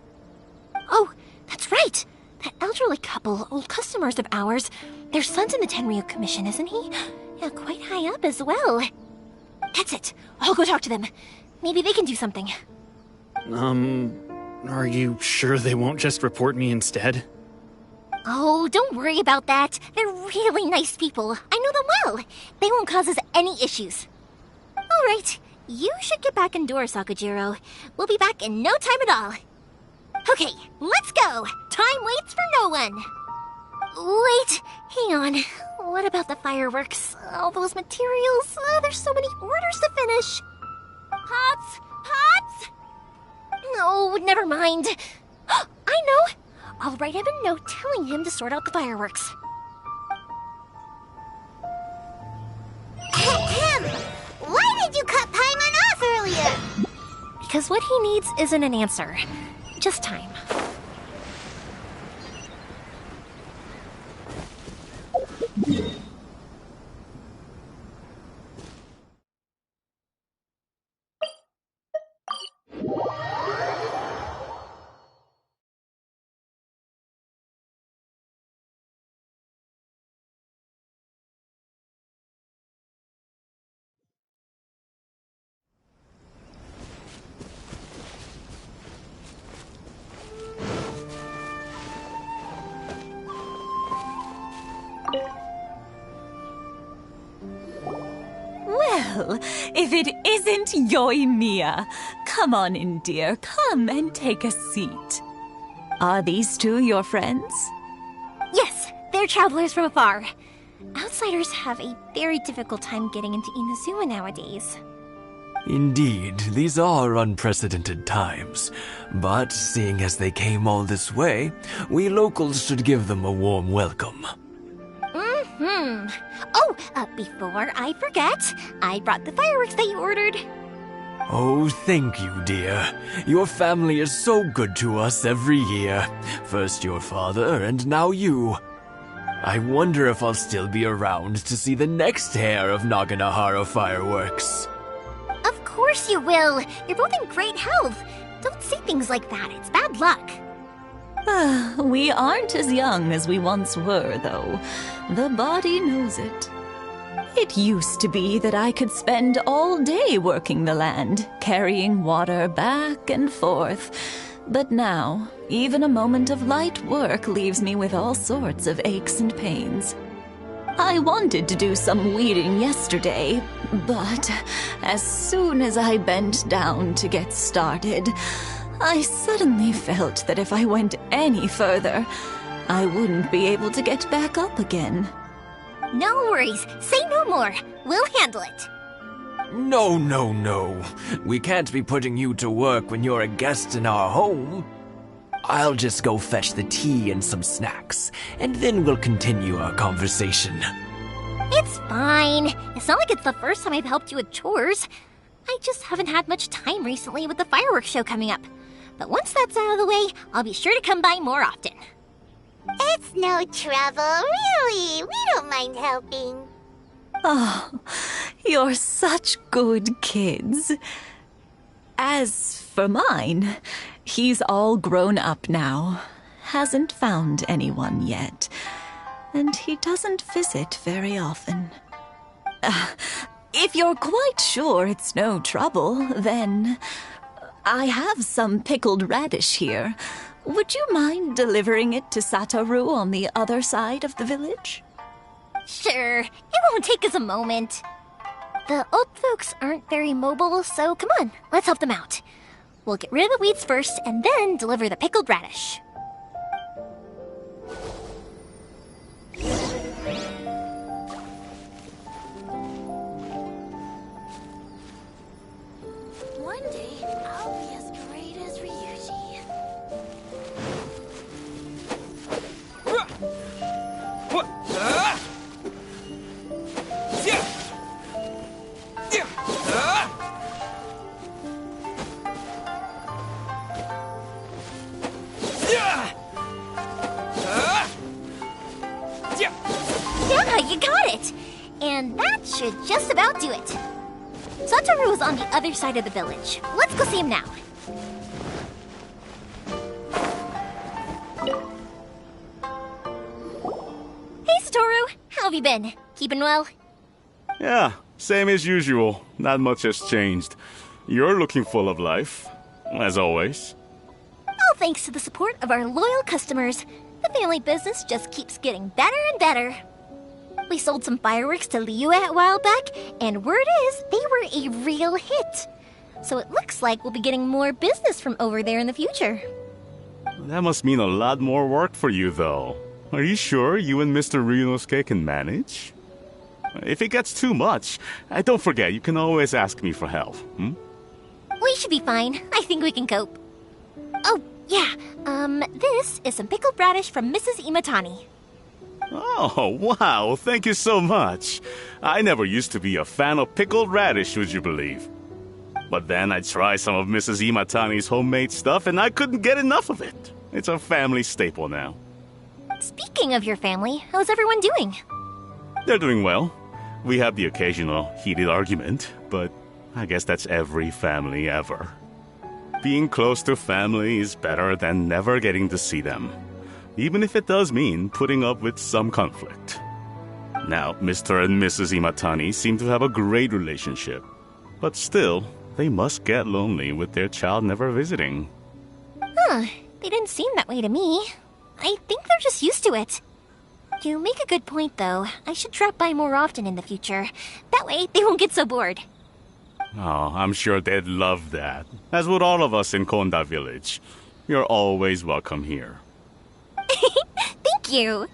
Oh, that's right! That elderly couple, old customers of ours, their son's in the Tenryo Commission, isn't he? Yeah, quite high up as well. That's it. I'll go talk to them. Maybe they can do something. Are you sure they won't just report me instead? Oh, don't worry about that. They're really nice people. I know them well. They won't cause us any issues. All right, you should get back indoors, Sakajiro. We'll be back in no time at all. Okay, let's go. Time waits for no one. Wait, hang on. What about the fireworks? All those materials? There's so many orders to finish. Pots! Pots! No, never mind. I know. I'll write him a note telling him to sort out the fireworks. Ahem! Why did you cut Paimon off earlier? Because what he needs isn't an answer, just time. Well, if it isn't Yoimiya. Come on in, dear. Come and take a seat. Are these two your friends? Yes, they're travelers from afar. Outsiders have a very difficult time getting into Inazuma nowadays. Indeed, these are unprecedented times. But seeing as they came all this way, we locals should give them a warm welcome. Oh, before I forget, I brought the fireworks that you ordered. Oh, thank you, dear. Your family is so good to us every year. First your father, and now you. I wonder if I'll still be around to see the next hair of Naganahara fireworks. Of course you will. You're both in great health. Don't say things like that. It's bad luck. We aren't as young as we once were, though. The body knows it. It used to be that I could spend all day working the land, carrying water back and forth. But now, even a moment of light work leaves me with all sorts of aches and pains. I wanted to do some weeding yesterday, but as soon as I bent down to get started, I suddenly felt that if I went any further, I wouldn't be able to get back up again. No worries. Say no more. We'll handle it. No, no, no. We can't be putting you to work when you're a guest in our home. I'll just go fetch the tea and some snacks, and then we'll continue our conversation. It's fine. It's not like it's the first time I've helped you with chores. I just haven't had much time recently with the fireworks show coming up. But once that's out of the way, I'll be sure to come by more often. It's no trouble, really. We don't mind helping. Oh, you're such good kids. As for mine, he's all grown up now. Hasn't found anyone yet. And he doesn't visit very often. If you're quite sure it's no trouble, then I have some pickled radish here. Would you mind delivering it to Satoru on the other side of the village? Sure, it won't take us a moment. The old folks aren't very mobile, so come on, let's help them out. We'll get rid of the weeds first and then deliver the pickled radish. One day, I'll be as great as Ryuji. Yeah, you got it! And that should just about do it. Satoru is on the other side of the village. Let's go see him now. Hey, Satoru! How have you been? Keeping well? Yeah, same as usual. Not much has changed. You're looking full of life, as always. All thanks to the support of our loyal customers. The family business just keeps getting better and better. We sold some fireworks to Liyue a while back, and word is they were a real hit. So it looks like we'll be getting more business from over there in the future. That must mean a lot more work for you, though. Are you sure you and Mr. Ryunosuke can manage? If it gets too much, don't forget, you can always ask me for help. We should be fine. I think we can cope. Oh, yeah. This is some pickled radish from Mrs. Imatani. Oh, wow, thank you so much. I never used to be a fan of pickled radish, would you believe? But then I tried some of Mrs. Imatani's homemade stuff and I couldn't get enough of it. It's a family staple now. Speaking of your family, how's everyone doing? They're doing well. We have the occasional heated argument, but I guess that's every family ever. Being close to family is better than never getting to see them, even if it does mean putting up with some conflict. Now, Mr. and Mrs. Imatani seem to have a great relationship, but still, they must get lonely with their child never visiting. Huh, they didn't seem that way to me. I think they're just used to it. You make a good point, though. I should drop by more often in the future. That way, they won't get so bored. Oh, I'm sure they'd love that, as would all of us in Konda Village. You're always welcome here. Thank you!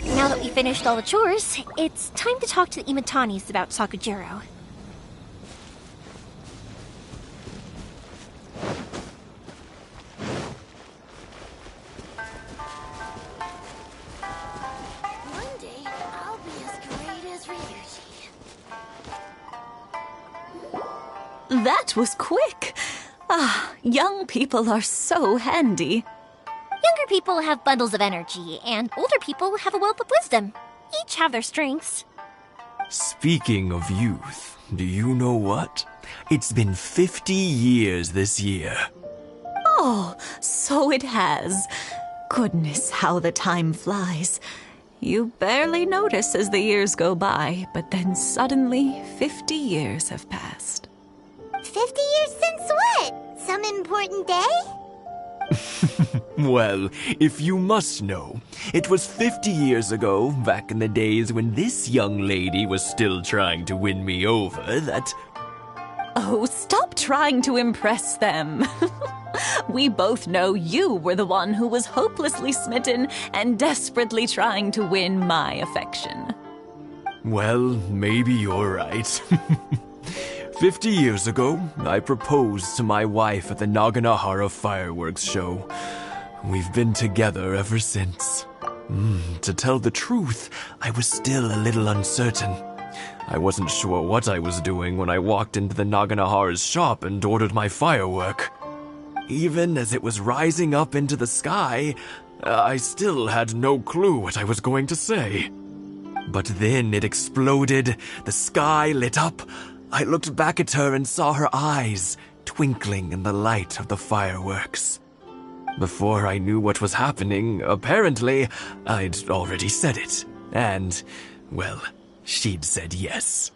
Now that we finished all the chores, it's time to talk to the Imatanis about Sakujiro. One day, I'll be as great as Ryuji. That was quick. Young people are so handy. Younger people have bundles of energy, and older people have a wealth of wisdom. Each have their strengths. Speaking of youth, do you know what? It's been 50 years this year. Oh, so it has. Goodness, how the time flies. You barely notice as the years go by, but then suddenly 50 years have passed. 50 years since what? Some important day? Well, if you must know, it was 50 years ago, back in the days when this young lady was still trying to win me over, that... Oh, stop trying to impress them. We both know you were the one who was hopelessly smitten and desperately trying to win my affection. Well, maybe you're right. 50 years ago, I proposed to my wife at the Naganahara fireworks show. We've been together ever since. To tell the truth, I was still a little uncertain. I wasn't sure what I was doing when I walked into the Naganahara's shop and ordered my firework. Even as it was rising up into the sky, I still had no clue what I was going to say. But then it exploded, the sky lit up. I looked back at her and saw her eyes twinkling in the light of the fireworks. Before I knew what was happening, apparently, I'd already said it. And, well, she'd said yes.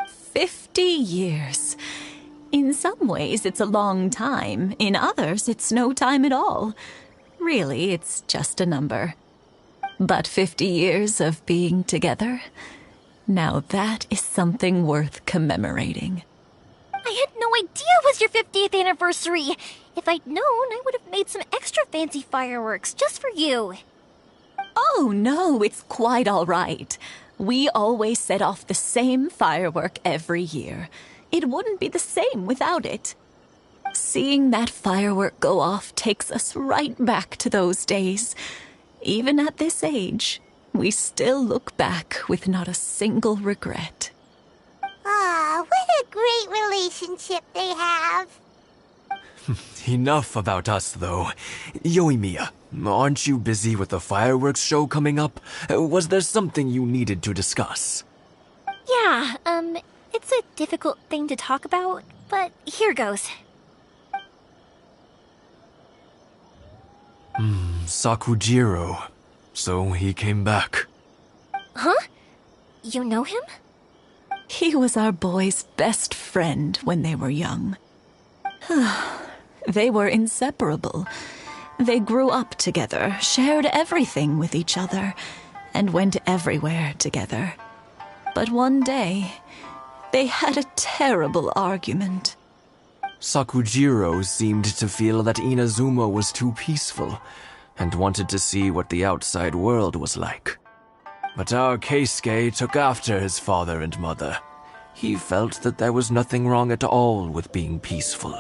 50 years. In some ways, it's a long time. In others, it's no time at all. Really, it's just a number. But 50 years of being together, now that is something worth commemorating. I had no idea it was your 50th anniversary. If I'd known, I would have made some extra fancy fireworks just for you. Oh, no, it's quite all right. We always set off the same firework every year. It wouldn't be the same without it. Seeing that firework go off takes us right back to those days. Even at this age, we still look back with not a single regret. Ah, what a great relationship they have. Enough about us, though. Yoimiya, aren't you busy with the fireworks show coming up? Was there something you needed to discuss? Yeah, it's a difficult thing to talk about, but here goes. Sakujiro. So he came back. Huh? You know him? He was our boy's best friend when they were young. They were inseparable. They grew up together, shared everything with each other, and went everywhere together. But one day, they had a terrible argument. Sakujiro seemed to feel that Inazuma was too peaceful and wanted to see what the outside world was like. But our Keisuke took after his father and mother. He felt that there was nothing wrong at all with being peaceful.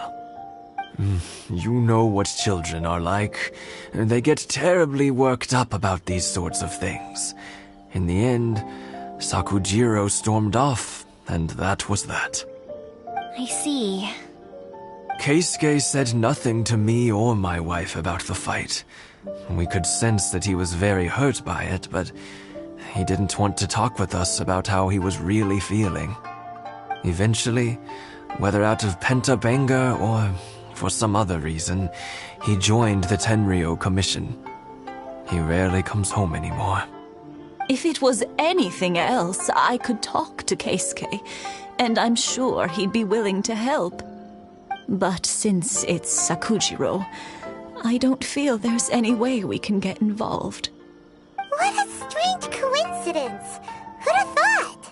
You know what children are like. They get terribly worked up about these sorts of things. In the end, Sakujiro stormed off, and that was that. I see. Keisuke said nothing to me or my wife about the fight. We could sense that he was very hurt by it, but he didn't want to talk with us about how he was really feeling. Eventually, whether out of pent-up anger or for some other reason, he joined the Tenryou Commission. He rarely comes home anymore. If it was anything else, I could talk to Keisuke, and I'm sure he'd be willing to help. But since it's Sakujiro, I don't feel there's any way we can get involved. What a strange coincidence! Who'd have thought?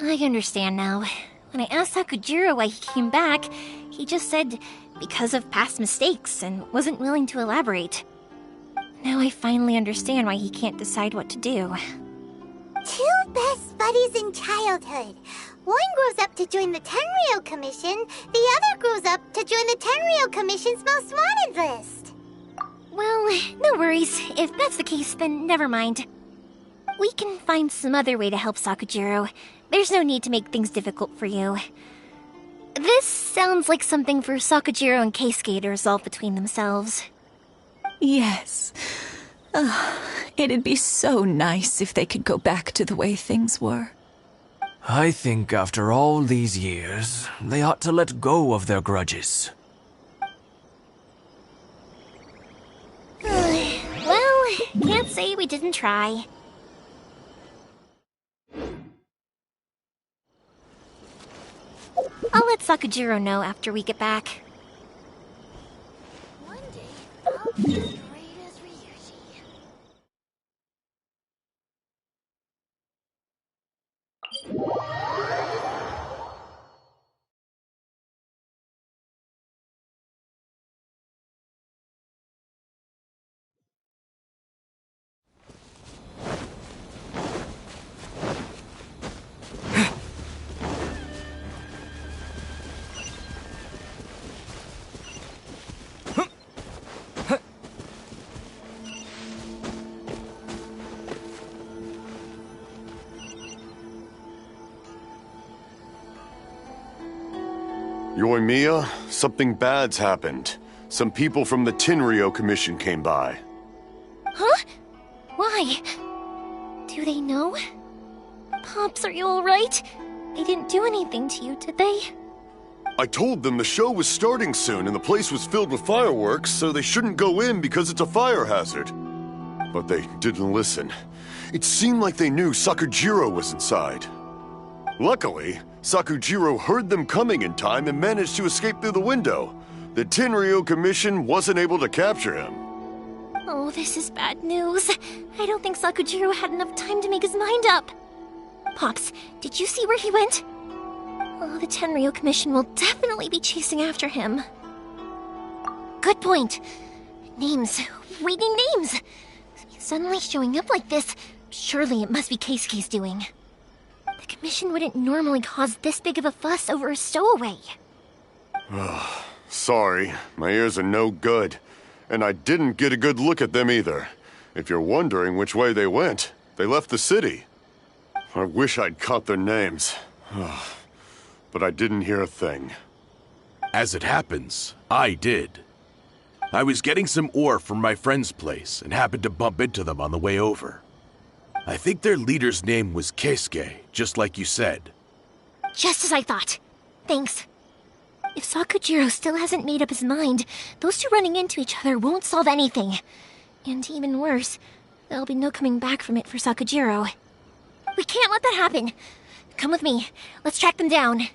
I understand now. When I asked Sakujiro why he came back, he just said because of past mistakes and wasn't willing to elaborate. Now I finally understand why he can't decide what to do. Two best buddies in childhood. One grows up to join the Tenryou Commission, the other grows up to join the Tenryou Commission's most wanted list. Well, no worries. If that's the case, then never mind. We can find some other way to help Sakujiro. There's no need to make things difficult for you. This sounds like something for Sakujiro and Keisuke to resolve between themselves. Yes. It'd be so nice if they could go back to the way things were. I think after all these years, they ought to let go of their grudges. Well, can't say we didn't try. I'll let Sakujiro know after we get back. One day, I'll be as great as Ryuji. Yoimiya, something bad's happened. Some people from the Tenryou Commission came by. Huh? Why? Do they know? Pops, are you alright? They didn't do anything to you, did they? I told them the show was starting soon and the place was filled with fireworks, so they shouldn't go in because it's a fire hazard. But they didn't listen. It seemed like they knew Sakujiro was inside. Luckily, Sakujiro heard them coming in time and managed to escape through the window. The Tenryou Commission wasn't able to capture him. Oh, this is bad news. I don't think Sakujiro had enough time to make his mind up. Pops, did you see where he went? Oh, the Tenryou Commission will definitely be chasing after him. Good point. Names. We need names. Suddenly showing up like this, surely it must be Keisuke's doing. The Commission wouldn't normally cause this big of a fuss over a stowaway. Sorry, my ears are no good. And I didn't get a good look at them either. If you're wondering which way they went, they left the city. I wish I'd caught their names. But I didn't hear a thing. As it happens, I did. I was getting some ore from my friend's place and happened to bump into them on the way over. I think their leader's name was Keisuke, just like you said. Just as I thought. Thanks. If Sakujiro still hasn't made up his mind, those two running into each other won't solve anything. And even worse, there'll be no coming back from it for Sakujiro. We can't let that happen. Come with me. Let's track them down.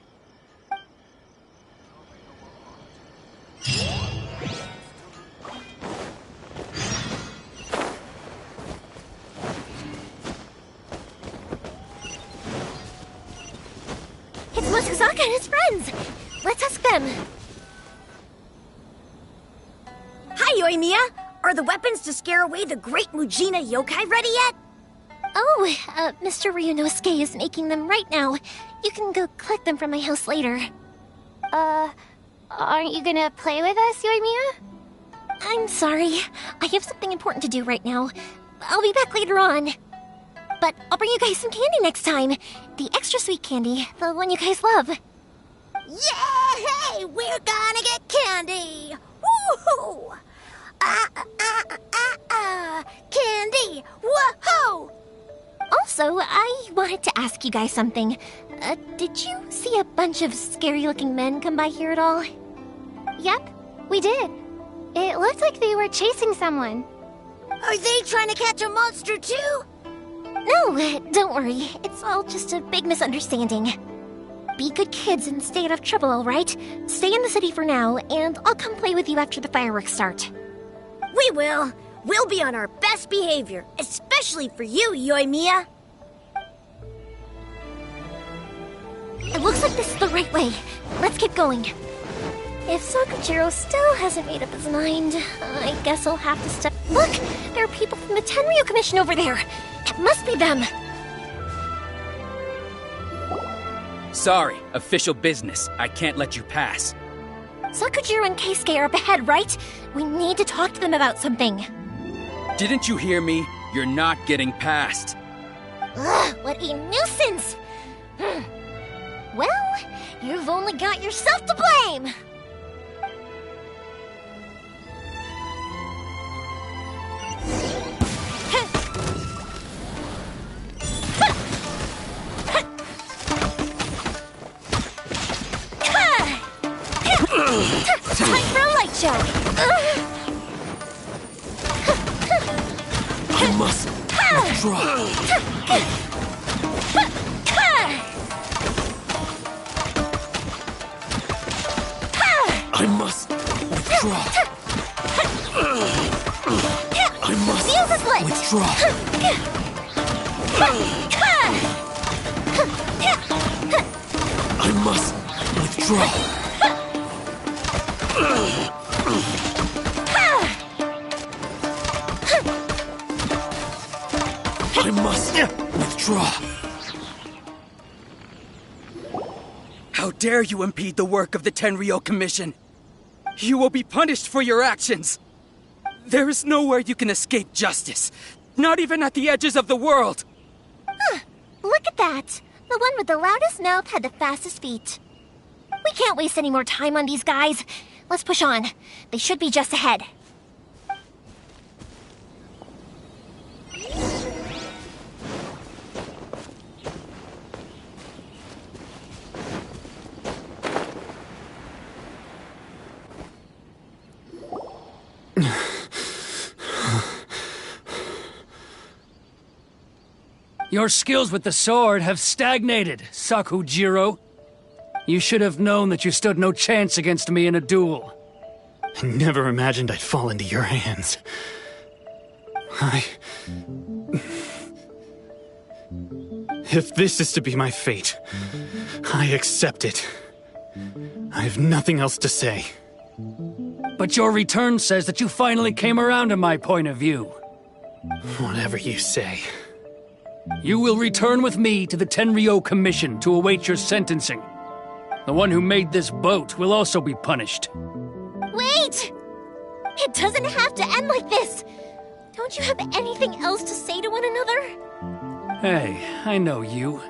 Sokka and his friends. Let's ask them. Hi, Yoimiya. Are the weapons to scare away the great Mujina yokai ready yet? Oh, Mr. Ryunosuke is making them right now. You can go collect them from my house later. Aren't you gonna play with us, Yoimiya? I'm sorry. I have something important to do right now. I'll be back later on. But I'll bring you guys some candy next time. The extra sweet candy, the one you guys love. Yay! We're gonna get candy! Woohoo! Candy! Woohoo! Also, I wanted to ask you guys something. Did you see a bunch of scary-looking men come by here at all? Yep, we did. It looked like they were chasing someone. Are they trying to catch a monster too? No, don't worry. It's all just a big misunderstanding. Be good kids and stay out of trouble, all right? Stay in the city for now, and I'll come play with you after the fireworks start. We will. We'll be on our best behavior, especially for you, Yoimiya. It looks like this is the right way. Let's keep going. If Sakujiro still hasn't made up his mind, I guess I'll have to step... Look! There are people from the Tenryu Commission over there! It must be them! Sorry, official business. I can't let you pass. Sakujiro and Keisuke are up ahead, right? We need to talk to them about something. Didn't you hear me? You're not getting past. Ugh, what a nuisance! Well, you've only got yourself to blame! Time for a light show! I must withdraw. I must withdraw. I must withdraw. I must withdraw. I must withdraw. How dare you impede the work of the Tenryo Commission? You will be punished for your actions. There is nowhere you can escape justice. Not even at the edges of the world. Look at that. The one with the loudest mouth had the fastest feet. We can't waste any more time on these guys. Let's push on. They should be just ahead. Your skills with the sword have stagnated, Sakujiro. You should have known that you stood no chance against me in a duel. I never imagined I'd fall into your hands. If this is to be my fate, I accept it. I have nothing else to say. But your return says that you finally came around to my point of view. Whatever you say. You will return with me to the Tenryo Commission to await your sentencing. The one who made this boat will also be punished. Wait! It doesn't have to end like this! Don't you have anything else to say to one another? Hey, I know you.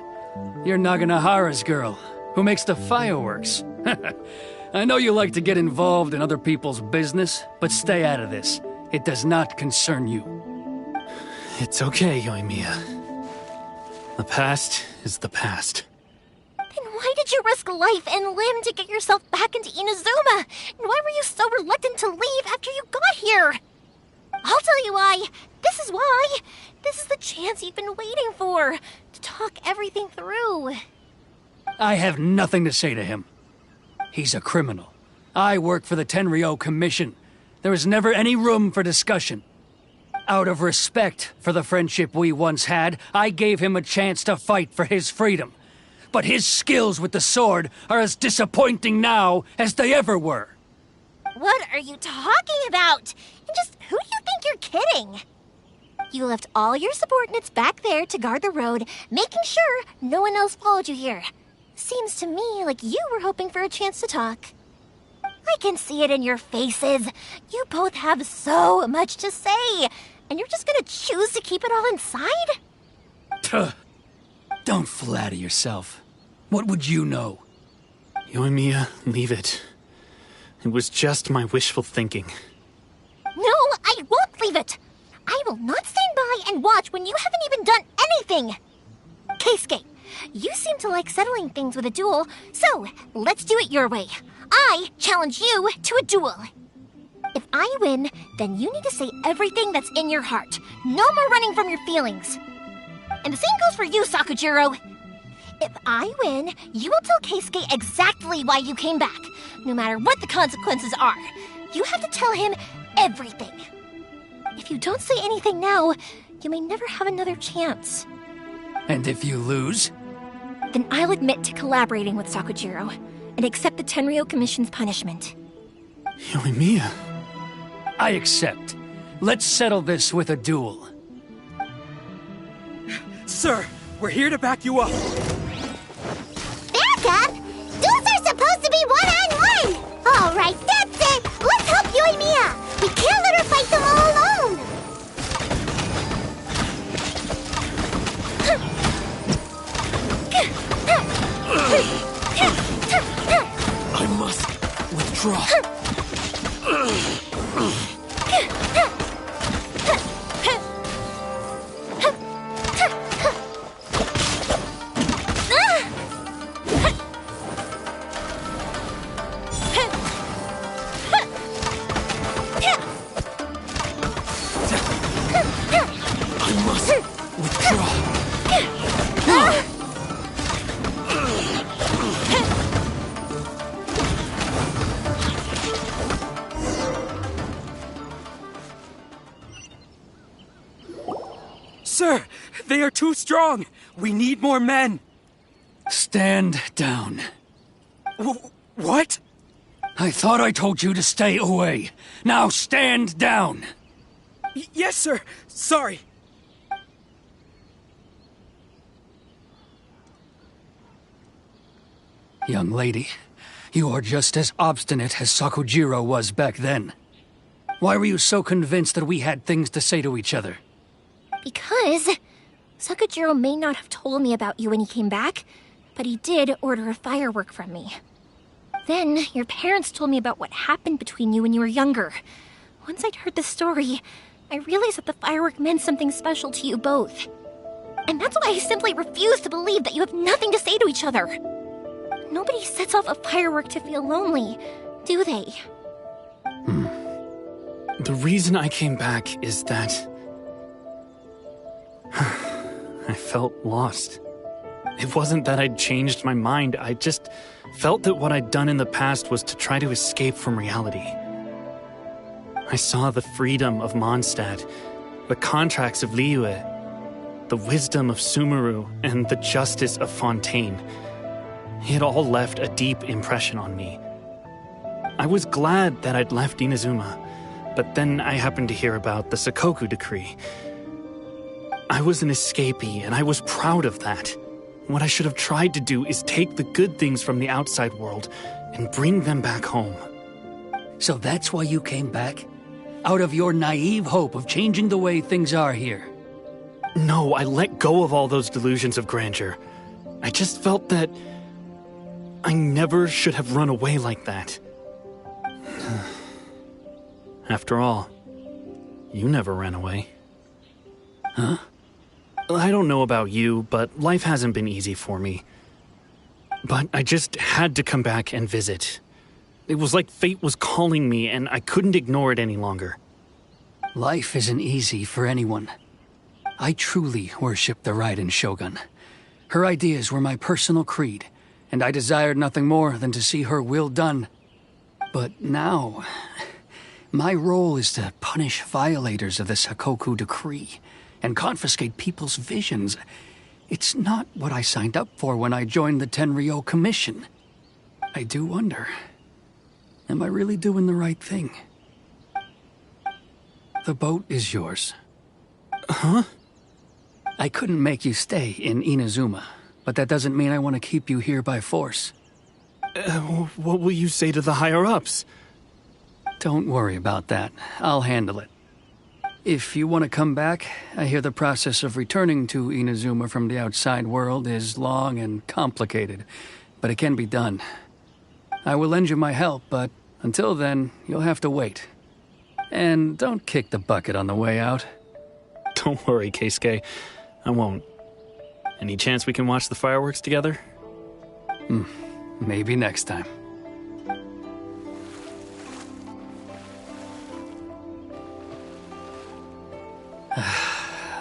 You're Naganahara's girl, who makes the fireworks. I know you like to get involved in other people's business, but stay out of this. It does not concern you. It's okay, Yoimiya. The past is the past. Then why did you risk life and limb to get yourself back into Inazuma? And why were you so reluctant to leave after you got here? I'll tell you why. This is why. This is the chance you've been waiting for, to talk everything through. I have nothing to say to him. He's a criminal. I work for the Tenryo Commission. There is never any room for discussion. Out of respect for the friendship we once had, I gave him a chance to fight for his freedom. but his skills with the sword are as disappointing now as they ever were. What are you talking about? And just who do you think you're kidding? You left all your subordinates back there to guard the road, making sure no one else followed you here. Seems to me like you were hoping for a chance to talk. I can see it in your faces. You both have so much to say, and you're just gonna choose to keep it all inside? Tuh. Don't flatter yourself. What would you know? Yoimiya, leave it. It was just my wishful thinking. No, I won't leave it. I will not stand by and watch when you haven't even done anything. Keisuke, you seem to like settling things with a duel, so let's do it your way. I challenge you to a duel. If I win, then you need to say everything that's in your heart. No more running from your feelings. And the same goes for you, Sakujiro. If I win, you will tell Keisuke exactly why you came back, no matter what the consequences are. You have to tell him everything. If you don't say anything now, you may never have another chance. And if you lose? Then I'll admit to collaborating with Sakujiro and accept the Tenryou Commission's punishment. Yoimiya. I accept. Let's settle this with a duel. Sir, we're here to back you up. Back up? Duels are supposed to be one-on-one! All right, that's it! Let's help Yoimiya! We can't let her fight them all alone! I must withdraw. Sir, they are too strong. We need more men. Stand down. What? I thought I told you to stay away. Now stand down. Yes, sir. Sorry. Young lady, you are just as obstinate as Sakujiro was back then. Why were you so convinced that we had things to say to each other? Because Sakujiro may not have told me about you when he came back, but he did order a firework from me. Then your parents told me about what happened between you when you were younger. Once I'd heard the story, I realized that the firework meant something special to you both. And that's why I simply refuse to believe that you have nothing to say to each other. Nobody sets off a firework to feel lonely, do they? The reason I came back is that I felt lost. It wasn't that I'd changed my mind, I just felt that what I'd done in the past was to try to escape from reality. I saw the freedom of Mondstadt, the contracts of Liyue, the wisdom of Sumeru, and the justice of Fontaine. It all left a deep impression on me. I was glad that I'd left Inazuma, but then I happened to hear about the Sakoku decree. I was an escapee, and I was proud of that. What I should have tried to do is take the good things from the outside world and bring them back home. So that's why you came back? Out of your naive hope of changing the way things are here? No, I let go of all those delusions of grandeur. I just felt that I never should have run away like that. After all, you never ran away. Huh? I don't know about you, but life hasn't been easy for me. But I just had to come back and visit. It was like fate was calling me, and I couldn't ignore it any longer. Life isn't easy for anyone. I truly worship the Raiden Shogun. Her ideas were my personal creed, and I desired nothing more than to see her will done. But now, my role is to punish violators of the Sakoku decree and confiscate people's visions. It's not what I signed up for when I joined the Tenryo Commission. I do wonder, am I really doing the right thing? The boat is yours. Huh? I couldn't make you stay in Inazuma, but that doesn't mean I want to keep you here by force. What will you say to the higher-ups? Don't worry about that. I'll handle it. If you want to come back, I hear the process of returning to Inazuma from the outside world is long and complicated, but it can be done. I will lend you my help, but until then, you'll have to wait. And don't kick the bucket on the way out. Don't worry, Keisuke. I won't. Any chance we can watch the fireworks together? Maybe next time.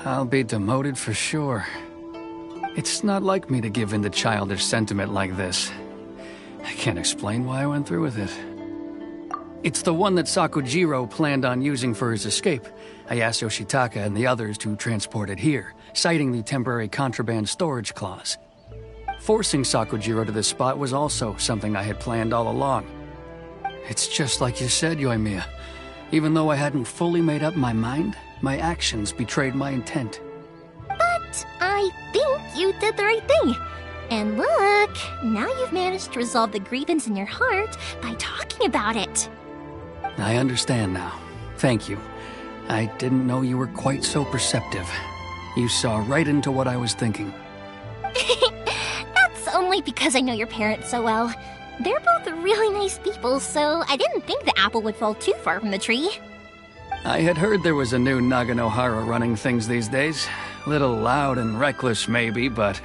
I'll be demoted for sure. It's not like me to give in to childish sentiment like this. I can't explain why I went through with it. It's the one that Sakujiro planned on using for his escape. I asked Yoshitaka and the others to transport it here, citing the temporary contraband storage clause. Forcing Sakujiro to this spot was also something I had planned all along. It's just like you said, Yoimiya. Even though I hadn't fully made up my mind, my actions betrayed my intent. But I think you did the right thing. And look, now you've managed to resolve the grievance in your heart by talking about it. I understand now. Thank you. I didn't know you were quite so perceptive. You saw right into what I was thinking. That's only because I know your parents so well. They're both really nice people, so I didn't think the apple would fall too far from the tree. I had heard there was a new Naganohara running things these days. Little loud and reckless, maybe, but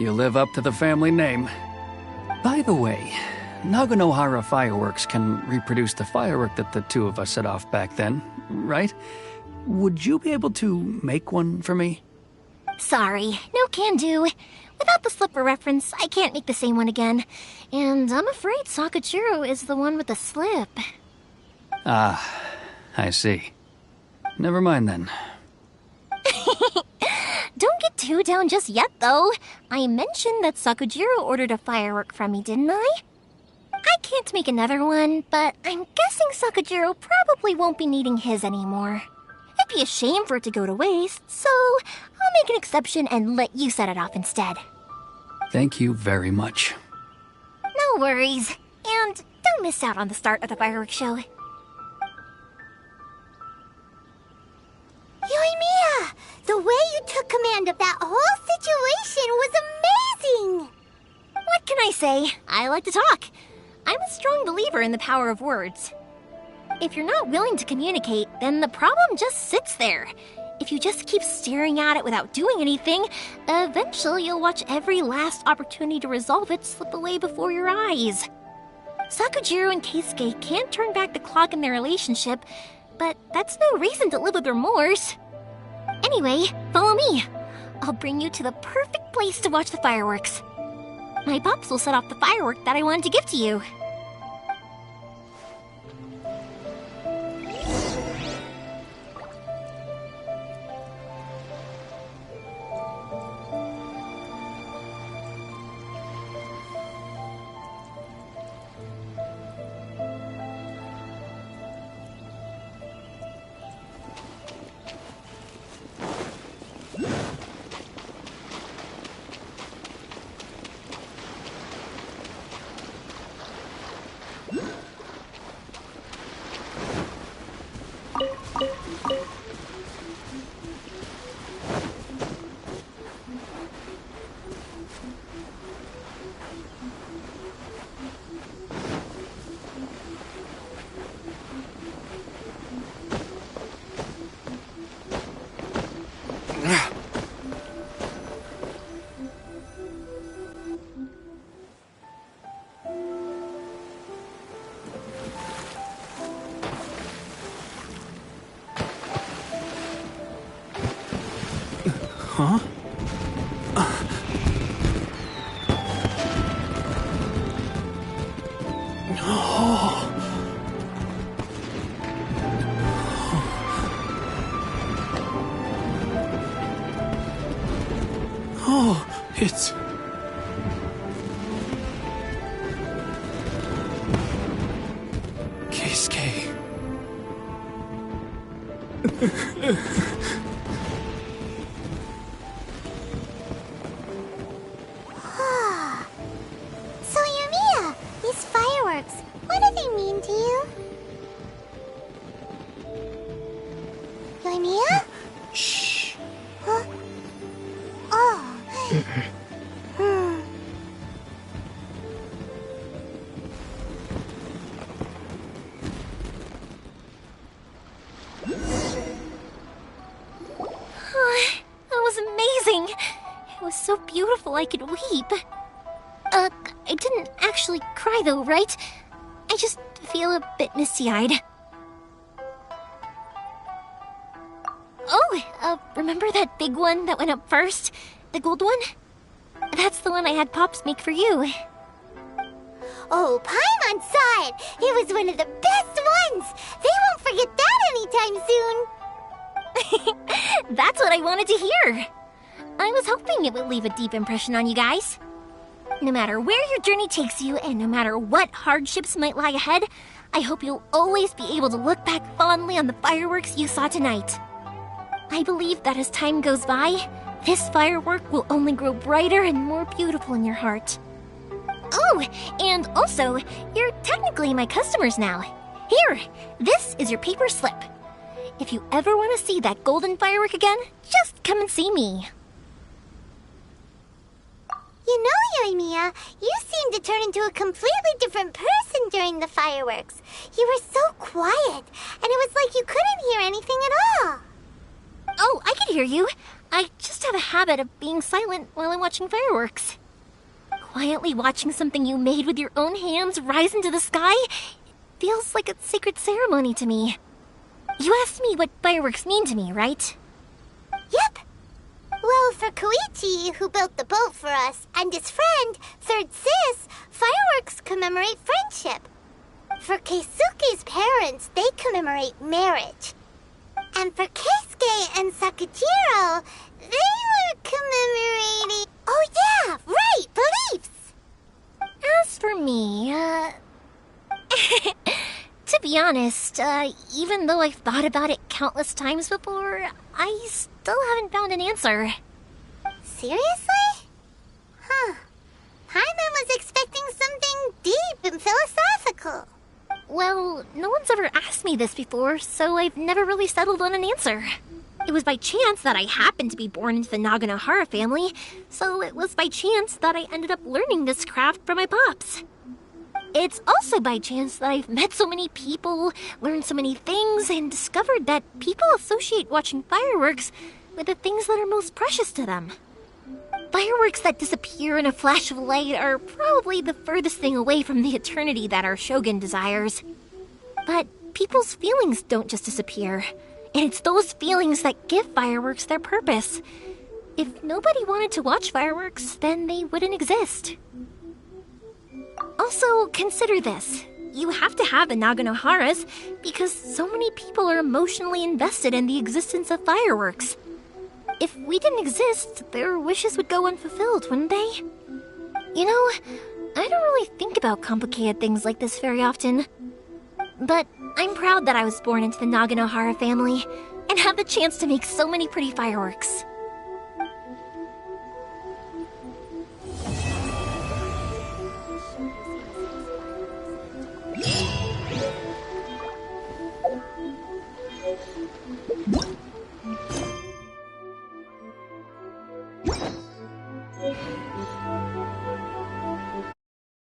you live up to the family name. By the way, Naganohara Fireworks can reproduce the firework that the two of us set off back then, right? Would you be able to make one for me? Sorry, no can do. Without the slipper reference, I can't make the same one again. And I'm afraid Sakujiro is the one with the slip. Ah, I see. Never mind then. Don't get too down just yet, though. I mentioned that Sakujiro ordered a firework from me, didn't I? I can't make another one, but I'm guessing Sakujiro probably won't be needing his anymore. It'd be a shame for it to go to waste, so I'll make an exception and let you set it off instead. Thank you very much. No worries. And don't miss out on the start of the fireworks show. Yoimiya! The way you took command of that whole situation was amazing! What can I say? I like to talk. I'm a strong believer in the power of words. If you're not willing to communicate, then the problem just sits there. If you just keep staring at it without doing anything, eventually you'll watch every last opportunity to resolve it slip away before your eyes. Sakujiro and Keisuke can't turn back the clock in their relationship, but that's no reason to live with remorse. Anyway, follow me. I'll bring you to the perfect place to watch the fireworks. My pups will set off the firework that I wanted to give to you. Huh? Oh. It's... Keisuke. So, Yumiya, these fireworks, what do they mean to you? Yumiya? Shh. Huh? Oh. That was amazing! It was so beautiful I could weep. I didn't actually cry though, right? I just feel a bit misty-eyed. Oh, remember that big one that went up first? The gold one? That's the one I had Pops make for you. Oh, Paimon saw it! It was one of the best ones! They won't forget that anytime soon! That's what I wanted to hear! I was hoping it would leave a deep impression on you guys. No matter where your journey takes you, and no matter what hardships might lie ahead, I hope you'll always be able to look back fondly on the fireworks you saw tonight. I believe that as time goes by, this firework will only grow brighter and more beautiful in your heart. Oh, and also, you're technically my customers now. Here, this is your paper slip. If you ever want to see that golden firework again, just come and see me. You know, Yumiya, you seemed to turn into a completely different person during the fireworks. You were so quiet, and it was like you couldn't hear anything at all. Oh, I can hear you. I just have a habit of being silent while I'm watching fireworks. Quietly watching something you made with your own hands rise into the sky feels like a sacred ceremony to me. You asked me what fireworks mean to me, right? Yep. Well, for Koichi, who built the boat for us, and his friend, Third Sis, fireworks commemorate friendship. For Keisuke's parents, they commemorate marriage. And for Keisuke and Sakujiro, they were commemorating... Oh yeah, right, beliefs! As for me, to be honest, even though I've thought about it countless times before, I still haven't found an answer. Seriously? Huh. Paimon was expecting something deep and philosophical. Well, no one's ever asked me this before, so I've never really settled on an answer. It was by chance that I happened to be born into the Naganohara family, so it was by chance that I ended up learning this craft from my pops. It's also by chance that I've met so many people, learned so many things, and discovered that people associate watching fireworks with the things that are most precious to them. Fireworks that disappear in a flash of light are probably the furthest thing away from the eternity that our shogun desires. But people's feelings don't just disappear, and it's those feelings that give fireworks their purpose. If nobody wanted to watch fireworks, then they wouldn't exist. Also, consider this. You have to have the Naganoharas because so many people are emotionally invested in the existence of fireworks. If we didn't exist, their wishes would go unfulfilled, wouldn't they? You know, I don't really think about complicated things like this very often. But I'm proud that I was born into the Naganohara family and have the chance to make so many pretty fireworks.